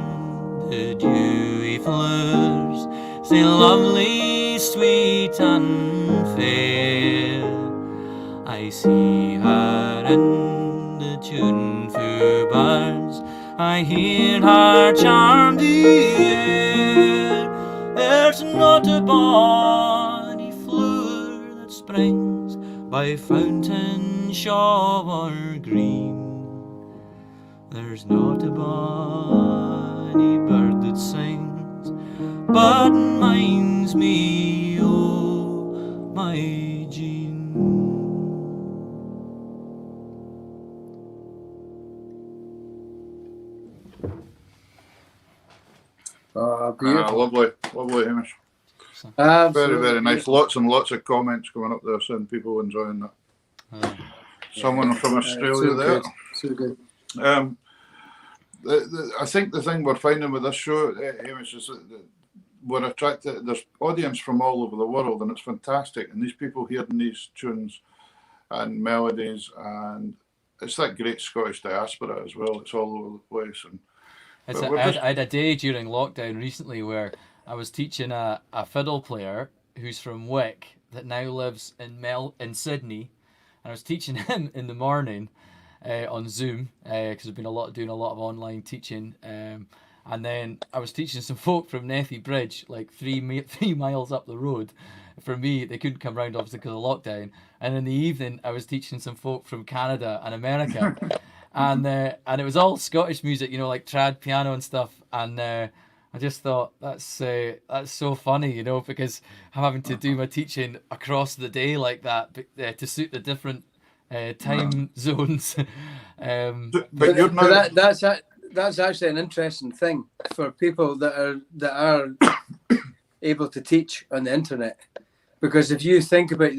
the dewy flowers, say lovely, sweet and fair. I see her in the tuneful birds, I hear her charm the air. There's not a bonny flower that springs by fountain, shaw or green. There's not a bonny bird that sings but minds me o' my Jean. Oh, beautiful. Lovely, Hamish. Absolutely Very, very nice. beautiful. Lots and lots of comments coming up there saying people enjoying that. Someone from Australia so there. Good. So good. I think the thing we're finding with this show, Hamish, is that we're attracted. There's audience from all over the world, and it's fantastic. And these people hearing these tunes and melodies, and it's that great Scottish diaspora as well. It's all over the place. And I had a day during lockdown recently where I was teaching a fiddle player who's from Wick that now lives in Sydney, and I was teaching him in the morning on Zoom because I've been doing a lot of online teaching, and then I was teaching some folk from Nethy Bridge, like 3 miles up the road. For me, they couldn't come round obviously because of lockdown. And in the evening, I was teaching some folk from Canada and America, and it was all Scottish music, like trad piano and stuff. And I just thought that's so funny, because I'm having to do my teaching across the day like that to suit the different time zones. but you're not. That's actually an interesting thing for people that are able to teach on the internet, because if you think about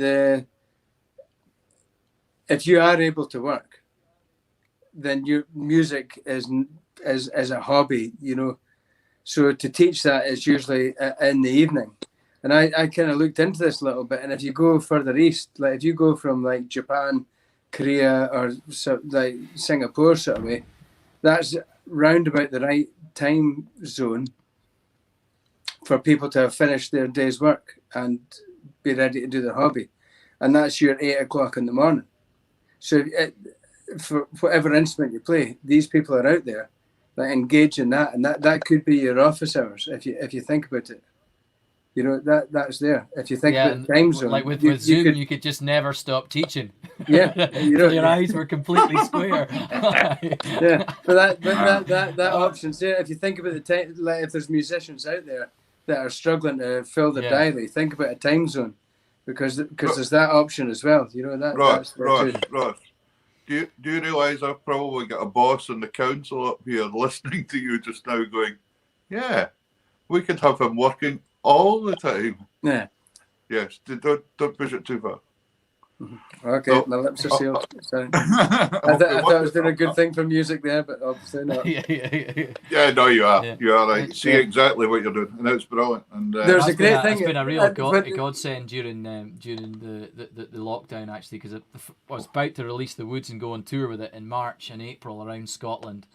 if you are able to work, then your music is a hobby, So to teach that is usually in the evening. And I kind of looked into this a little bit, and if you go further east, like if you go from like Japan, Korea, or like Singapore sort of way, that's round about the right time zone for people to have finished their day's work and be ready to do their hobby. And that's your 8 o'clock in the morning. So for whatever instrument you play, these people are out there that engage in that, and that could be your office hours if you think about it. That's there. If you think about the time zone, like with Zoom, you could just never stop teaching. Yeah, until your eyes were completely square. Yeah, but that option's there. If you think about the time, like if there's musicians out there that are struggling to fill their diary, think about a time zone, because there's that option as well. Ross, do you realise I've probably got a boss in the council up here listening to you just now going, yeah, we could have him working all the time. Yeah. Yes, don't push it too far. Okay, my lips are sealed. Sorry. I thought I was doing a good thing for music there, but obviously not. Yeah, no, you are. Yeah. You are. I see exactly what you're doing, and that's brilliant. And there's a great thing. It's been a real godsend during the lockdown, actually, because I was about to release The Woods and go on tour with it in March and April around Scotland,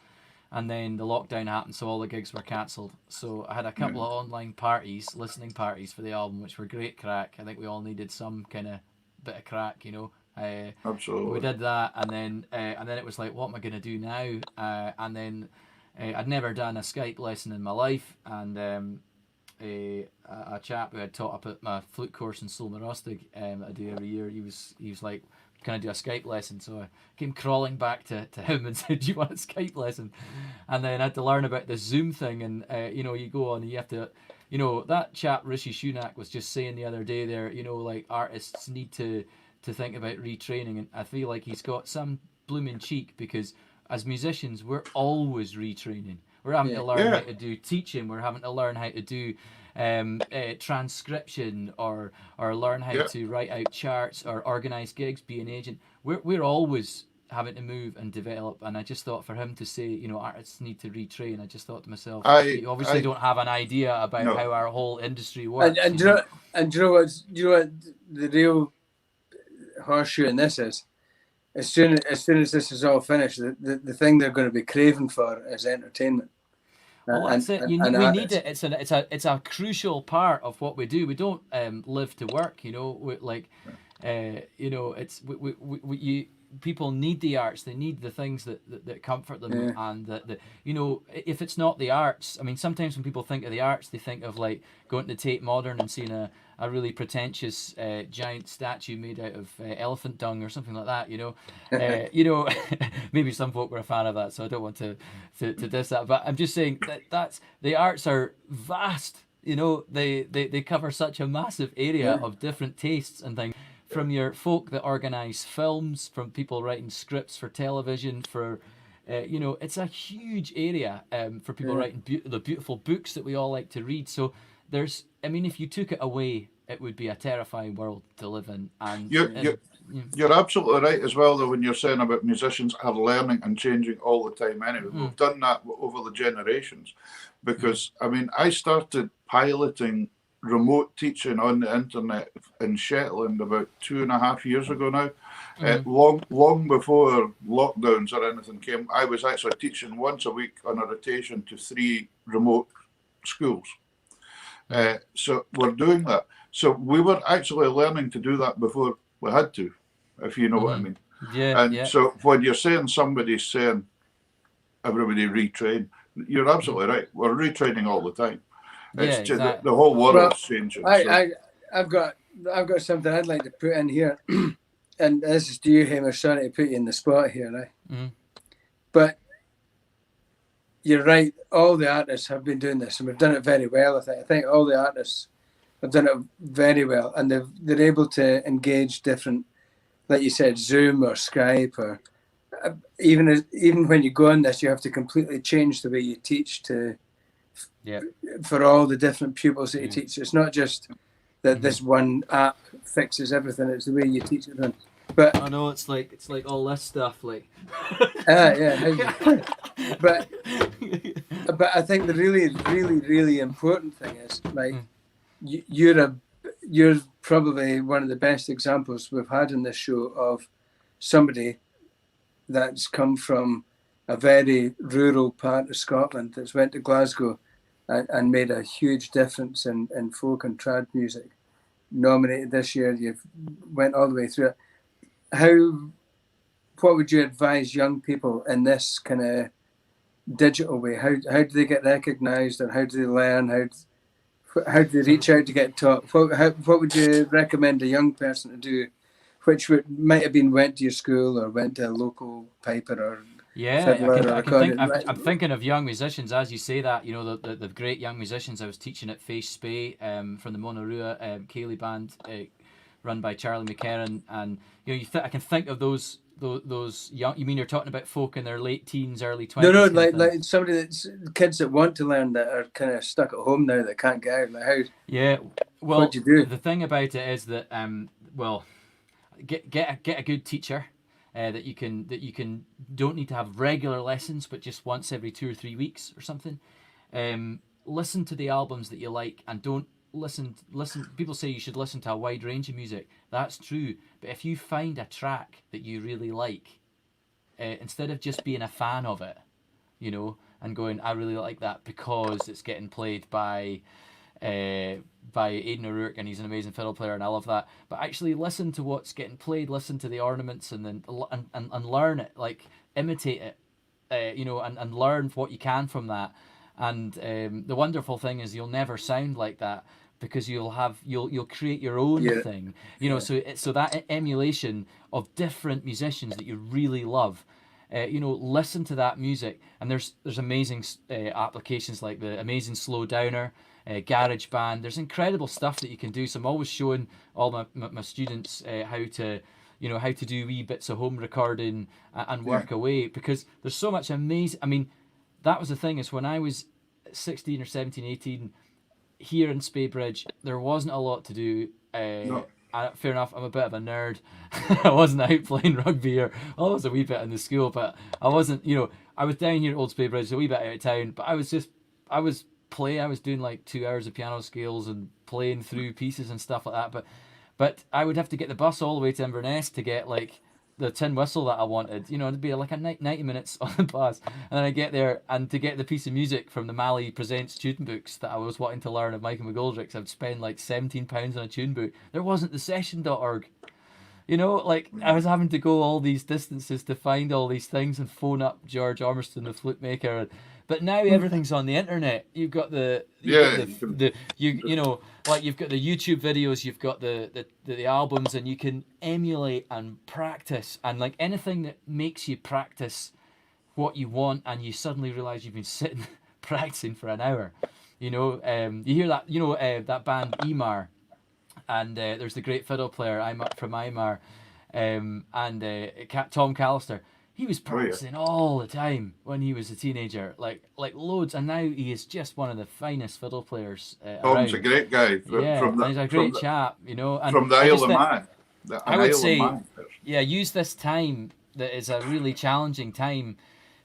and then the lockdown happened, so all the gigs were cancelled. So I had a couple of online listening parties for the album, which were great crack. I think we all needed some kind of bit of crack, Absolutely. We did that, and then it was like, what am I going to do now? And then I'd never done a Skype lesson in my life, and a chap who had taught up at my flute course in Solmarostig I do every year, he was like, can I do a Skype lesson? So I came crawling back to him and said, do you want a Skype lesson? And then I had to learn about the Zoom thing, and you go on and you have to, that chap Rishi Sunak was just saying the other day there, like artists need to think about retraining, and I feel like he's got some blooming cheek, because as musicians we're always retraining. We're having Yeah. to learn Yeah. how to do teaching. We're having to learn how to do transcription, or learn how Yeah. to write out charts, or organize gigs, be an agent. We're always having to move and develop. And I just thought, for him to say, you know, artists need to retrain, I just thought to myself, you obviously don't have an idea about No. how our whole industry works. And you know? do you know what the real horseshoe in this is? As soon as this is all finished, the thing they're going to be craving for is entertainment. Well, that's it. We need it. It's a crucial part of what we do. We don't live to work. You know, you know, it's people need the arts. They need the things that comfort them, Yeah. and that you know, if it's not the arts, I mean, sometimes when people think of the arts, they think of like going to Tate Modern and seeing a really pretentious giant statue made out of elephant dung or something like that. You know, maybe some folk were a fan of that, so I don't want to diss that. But I'm just saying that's the arts are vast. You know, they cover such a massive area of different tastes and things. From your folk that organise films, from people writing scripts for television, for you know, it's a huge area for people writing the beautiful books that we all like to read. So there's, I mean, if you took it away, it would be a terrifying world to live in. And you're absolutely right as well, though, when you're saying about musicians are learning and changing all the time anyway. We've done that over the generations, because I mean, I started piloting remote teaching on the internet in Shetland about 2.5 years ago now. Long before lockdowns or anything came, I was actually teaching once a week on a rotation to 3 remote schools. So we're doing that. So we were actually learning to do that before we had to, if you know what I mean. So when you're saying somebody's saying everybody retrain, you're absolutely right. We're retraining all the time. It's just the whole world's changing. I've got something I'd like to put in here, and this is to you, Hamish. Sorry to put you in the spot here, right? But you're right. All the artists have been doing this, and we've done it very well. I think all the artists have done it very well, and they're able to engage different, like you said, Zoom or Skype, or even when you go on this, you have to completely change the way you teach for all the different pupils that you teach. It's not just that this one app fixes everything; it's the way you teach it. But I know it's like all this stuff, like. But I think the really important thing is, like, you're probably one of the best examples we've had in this show of somebody that's come from a very rural part of Scotland that's went to Glasgow and made a huge difference in folk and trad music. Nominated this year, you've went all the way through it. What would you advise young people in this kind of digital way? How do they get recognised, and how do they learn? How do they reach out to get taught? What would you recommend a young person to do, which might have been went to your school or went to a local piper or I'm thinking of young musicians as you say that. You know, the great young musicians I was teaching at Face Spey from the Monarua Ceilidh band, run by Charlie McCarran, and you know, I can think of those young. You mean you're talking about folk in their late teens, early 20s? No, like somebody that's kids that want to learn that are kind of stuck at home now that can't get out. Like how? Yeah, well, what do you do? The thing about it is that get a good teacher. That you can don't need to have regular lessons, but just once every 2 or 3 weeks or something. Listen to the albums that you like, and don't listen. People say you should listen to a wide range of music. That's true, but if you find a track that you really like, instead of just being a fan of it, you know, and going, I really like that because it's getting played by Aidan O'Rourke and he's an amazing fiddle player and I love that, but actually listen to what's getting played, listen to the ornaments, and then and learn it, like imitate it, you know, and learn what you can from that. And the wonderful thing is you'll never sound like that, because you'll create your own thing, you know. So that emulation of different musicians that you really love, you know, listen to that music. And there's amazing applications like the amazing Slow Downer, Garage Band. There's incredible stuff that you can do. So I'm always showing all my students how to do wee bits of home recording and work away, because there's so much amazing. I mean, that was the thing, is when I was 16 or 17, 18, here in Speybridge, there wasn't a lot to do. Fair enough, I'm a bit of a nerd. I wasn't out playing rugby, or I was a wee bit in the school, but I wasn't, I was down here at Old Speybridge, a wee bit out of town, but I was doing like 2 hours of piano scales and playing through pieces and stuff like that, but I would have to get the bus all the way to Inverness to get like the tin whistle that I wanted. It'd be like a 90 minutes on the bus, and then I get there, and to get the piece of music from the Mali Presents tune books that I was wanting to learn of Michael McGoldrick's, I'd spend like £17 on a tune book. There wasn't the session.org. Like I was having to go all these distances to find all these things and phone up George Ormiston, the flute maker. But now everything's on the internet. You've got you've got the YouTube videos, you've got the albums, and you can emulate and practice, and like anything that makes you practice what you want, and you suddenly realize you've been sitting practicing for an hour. You hear that that band Emar, and there's the great fiddle player from Imar, and Tom Callister. He was practicing all the time when he was a teenager, like loads, and now he is just one of the finest fiddle players Tom's around. a great guy. He's a great chap, And from the Isle of Man. I would say, use this time that is a really challenging time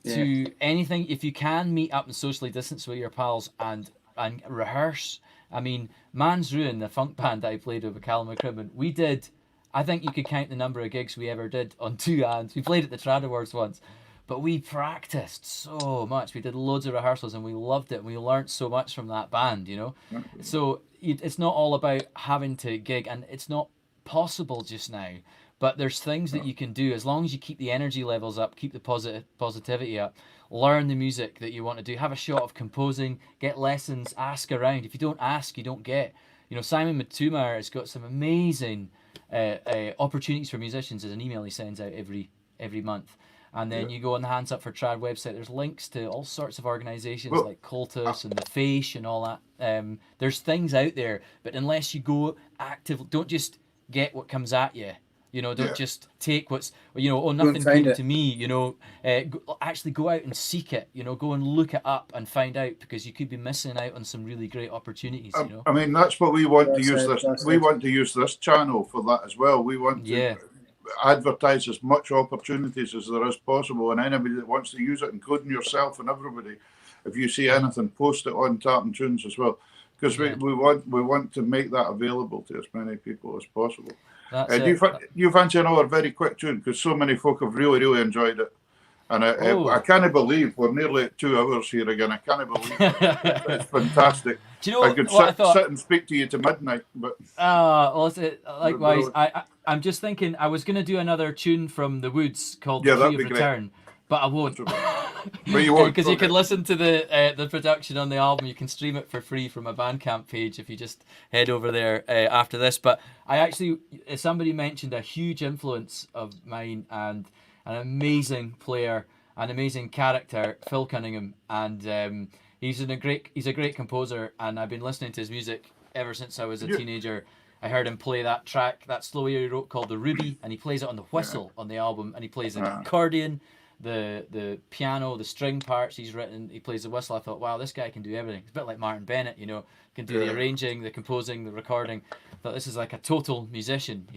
to anything. If you can meet up and socially distance with your pals and rehearse. I mean, Man's Ruin, the funk band that I played with Callum McCrimmon, we did. I think you could count the number of gigs we ever did on 2 hands. We played at the Trad Awards once, but we practiced so much. We did loads of rehearsals, and we loved it. And we learned so much from that band, So it's not all about having to gig, and it's not possible just now. But there's things that you can do as long as you keep the energy levels up, keep the positivity up, learn the music that you want to do, have a shot of composing, get lessons, ask around. If you don't ask, you don't get. Simon Thoumire has got some amazing opportunities for musicians. As an email he sends out every month, and then you go on the Hands Up for Trad website. There's links to all sorts of organisations like Cultus and the Face and all that. There's things out there, but unless you go active, don't just get what comes at you. Don't just take what's, nothing came to me, actually go out and seek it, go and look it up and find out, because you could be missing out on some really great opportunities, I mean, that's what we want to use this. We want to use this channel for that as well. We want to advertise as much opportunities as there is possible, and anybody that wants to use it, including yourself and everybody, if you see anything, post it on Tartan Tunes as well, because we want to make that available to as many people as possible. You fancy another very quick tune, because so many folk have really enjoyed it, and I can't believe we're nearly at 2 hours here again. I can't believe it. It's fantastic. Do you know I could sit and speak to you to midnight, but likewise. I'm just thinking I was going to do another tune from the Woods called "The Key of Return," but I won't. But you won't, because you can listen to the production on the album. You can stream it for free from a Bandcamp page if you just head over there after this. But I actually, somebody mentioned a huge influence of mine and an amazing player, an amazing character, Phil Cunningham, and he's a great composer, and I've been listening to his music ever since I was a teenager. I heard him play that track, that slow he wrote called The Ruby, and he plays it on the whistle on the album, and he plays the accordion, the piano, the string parts he's written. He plays the whistle. I thought, wow, this guy can do everything. It's a bit like Martin Bennett, can do the arranging, the composing, the recording. I thought this is like a total musician,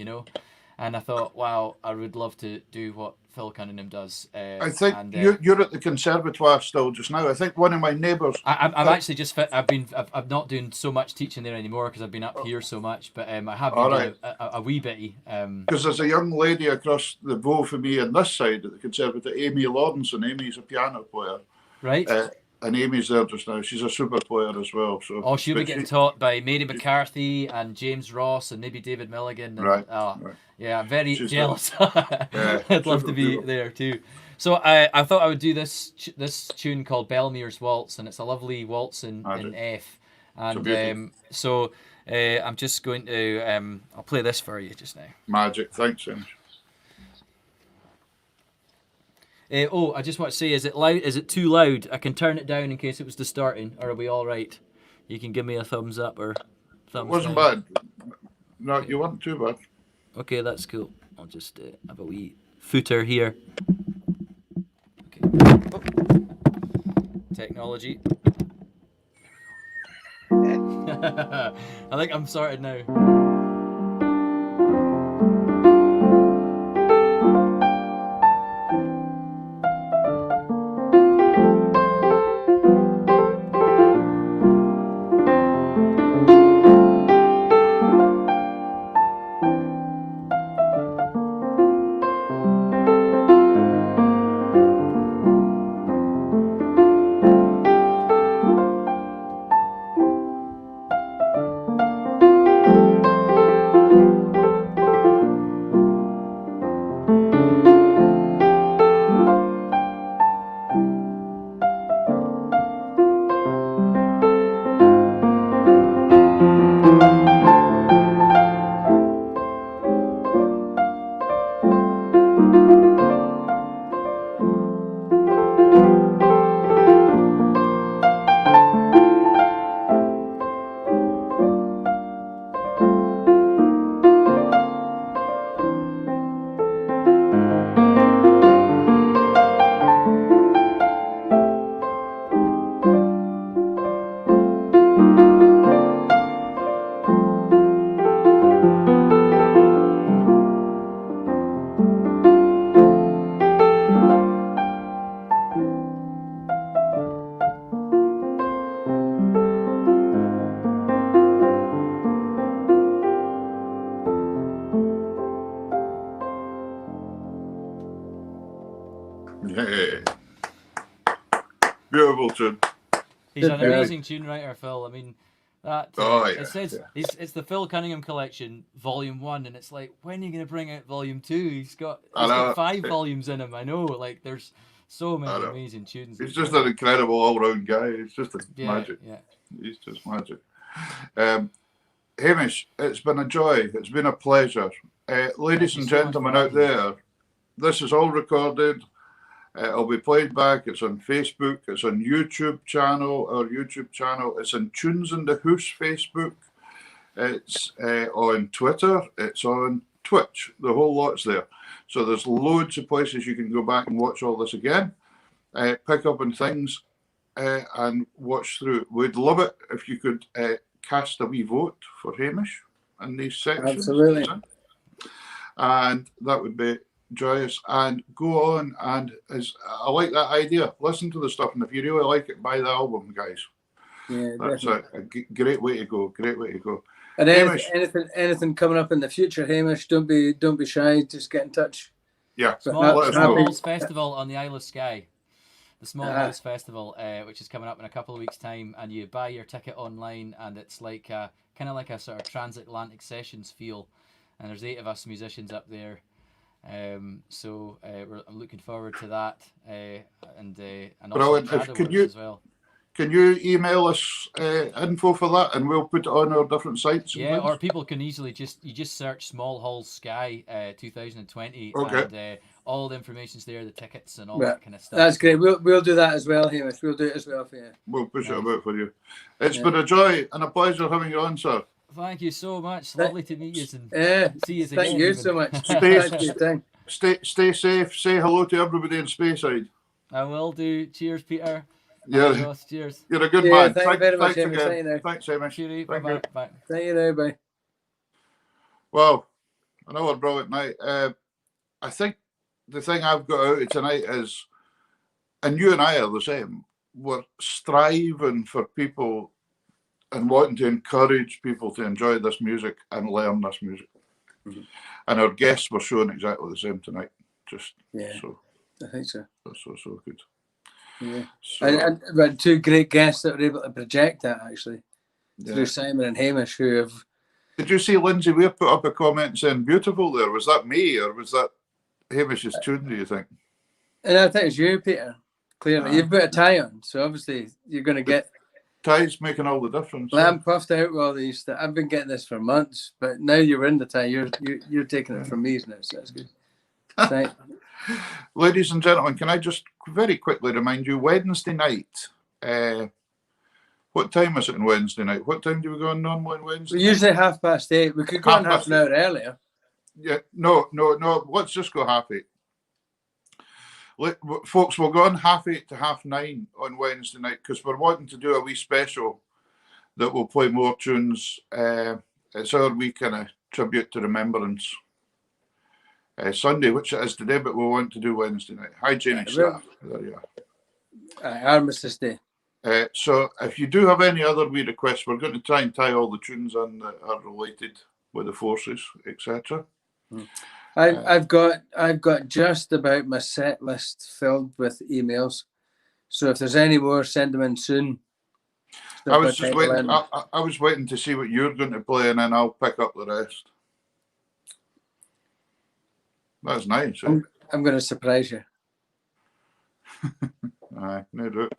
And I thought, wow, I would love to do what Phil Cunningham does. I think you're at the Conservatoire still just now. I think one of my neighbours. I'm actually just fit. I'm not doing so much teaching there anymore because I've been up here so much. But I have been doing a wee bitty. Because there's a young lady across the bow for me on this side at the Conservatoire, Amy Lawrenson. Amy's a piano player, right? And Amy's there just now. She's a super player as well. So she'll be getting taught by Mary McCarthy and James Ross and maybe David Milligan. And, right. Yeah, I'm very jealous. I'd love to be there too. So I thought I would do this tune called Belmere's Waltz, and it's a lovely waltz in F. And so I'm just going to I'll play this for you just now. Magic, thanks, Hamish. I just want to say, is it loud? Is it too loud? I can turn it down in case it was distorting, or are we all right? You can give me a thumbs up or thumbs down. It wasn't bad. No, you weren't too bad. Okay, that's cool. I'll just have a wee footer here. Okay. technology. I think I'm sorted now. Yeah. Beautiful tune. He's an amazing tune writer, Phil. I mean, that it says it's the Phil Cunningham collection, Volume 1, and it's like, when are you going to bring out Volume 2? He's got 5 volumes in him. I know, like there's so many amazing tunes. He's just an incredible all-round guy. He's just magic. Yeah. He's just magic. Hamish, it's been a joy. It's been a pleasure. Ladies and gentlemen out there, this is all recorded. It'll be played back. It's on Facebook. It's on YouTube channel. Our YouTube channel. It's on Tunes in the House Facebook. It's on Twitter. It's on Twitch. The whole lot's there. So there's loads of places you can go back and watch all this again. Pick up on things and watch through. We'd love it if you could cast a wee vote for Hamish in these sections. Absolutely. And that would be joyous. And go on, and I like that idea. Listen to the stuff, and if you really like it, buy the album, guys. Yeah, that's a great way to go. Great way to go. And anything coming up in the future, Hamish, don't be shy. Just get in touch. Yeah, Small House Festival on the Isle of Skye. The Small House Festival, which is coming up in a couple of weeks' time, and you buy your ticket online, and it's like kind of like a sort of transatlantic sessions feel. And there's 8 of us musicians up there. So I'm looking forward to that, and also as well. Can you email us info for that, and we'll put it on our different sites? Yeah, or people can easily just search Small Halls Skye 2020, and all the information's there, the tickets and all that kind of stuff. That's great. We'll do that as well, Hamish. We'll do it as well for you. We'll push it about for you. It's been a joy and a pleasure having you on, sir. Thank you so much. Lovely to meet you and see you again. Thank you so much. Stay safe. Say hello to everybody in Speyside. I will do. Cheers, Peter. Yeah. Cheers. You're a good man. Thank you very much, Hamish. again. Thanks, Hamish. Bye. Thank you now. Bye. Well, another brilliant night. I think the thing I've got out of tonight is, and you and I are the same, we're striving for people and wanting to encourage people to enjoy this music and learn this music. Mm-hmm. And our guests were showing exactly the same tonight. I think so. So good. Yeah. And we had 2 great guests that were able to project that actually through Simon and Hamish, who have. Did you see Lindsay Weir put up a comment saying beautiful there? Was that me or was that Hamish's tune, do you think? And I think it's you, Peter. Clearly. You've got a tie on, so obviously you're going to get. Tie's making all the difference. Well, I'm puffed out with all these. I've been getting this for months, but now you're in the tie. You're taking it from me now, so that's good. Right. Ladies and gentlemen, can I just very quickly remind you, Wednesday night, what time is it on Wednesday night? What time do we go on normally on Wednesday? Usually 8:30. We could go on half an hour earlier. Yeah, no. Let's just go 8:30. Folks, we'll go on 8:30 to 9:30 on Wednesday night because we're wanting to do a wee special that will play more tunes. It's our wee kind of tribute to remembrance. Sunday, which it is today, but we'll want to do Wednesday night. Hi, Jamie Slav. There you are. Armistice Day. So if you do have any other wee requests, we're going to try and tie all the tunes in that are related with the forces, etc. I've got just about my set list filled with emails. So if there's any more, send them in soon. I was just waiting. I was waiting to see what you're going to play, and then I'll pick up the rest. That's nice. Eh? I'm going to surprise you. Aye, no doubt.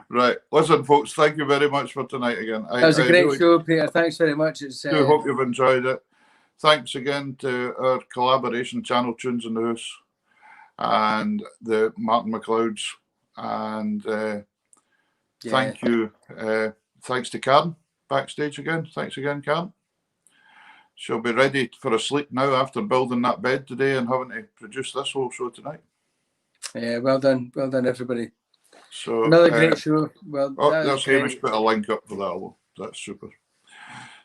Right, listen, folks. Thank you very much for tonight again. That was a great show, Peter. Thanks very much. I do hope you've enjoyed it. Thanks again to our collaboration channel, Tunes in the House, and the Martin McLeods, and thank you. Thanks to Karen backstage again. Thanks again, Karen. She'll be ready for a sleep now after building that bed today and having to produce this whole show tonight. Yeah, well done, everybody. So another great show. Well, there's Hamish put a link up for that. That's super.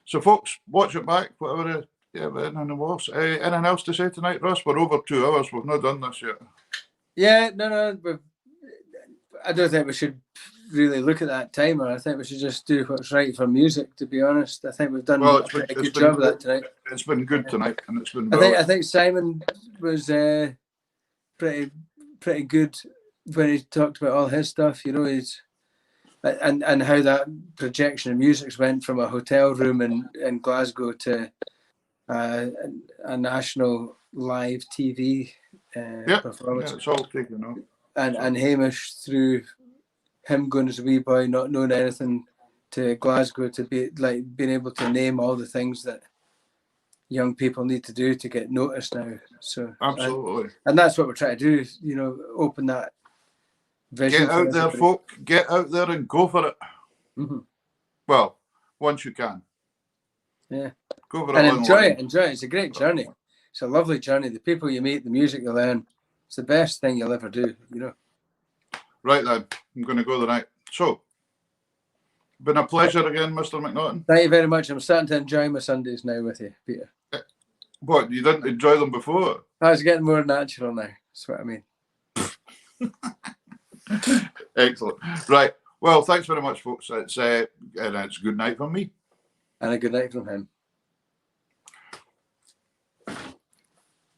So, folks, watch it back. Whatever. Anything else to say tonight, Russ? We're over 2 hours. We've not done this yet. Yeah, no. I don't think we should really look at that timer. I think we should just do what's right for music. To be honest, I think we've done a good job of that tonight. It's been good tonight, and it's been. I think Simon was pretty good when he talked about all his stuff. You know, and how that projection of music went from a hotel room in Glasgow to a national live TV performance. Yeah, it's all taken out. And Hamish, through him going as a wee boy, not knowing anything, to Glasgow, to be like being able to name all the things that young people need to do to get noticed now. So absolutely, and that's what we're trying to do. You know, open that vision. Get out there, folk. Get out there and go for it. Mm-hmm. Well, once you can. Yeah. Go for it. And enjoy it. It's a great journey. It's a lovely journey. The people you meet, the music you learn. It's the best thing you'll ever do, you know. Right then, I'm going to go the night. So, been a pleasure again, Mr. McNaughton. Thank you very much. I'm starting to enjoy my Sundays now with you, Peter. What, you didn't enjoy them before? I was getting more natural now. That's what I mean. Excellent. Right. Well, thanks very much, folks. It's good night from me. And a good night from him.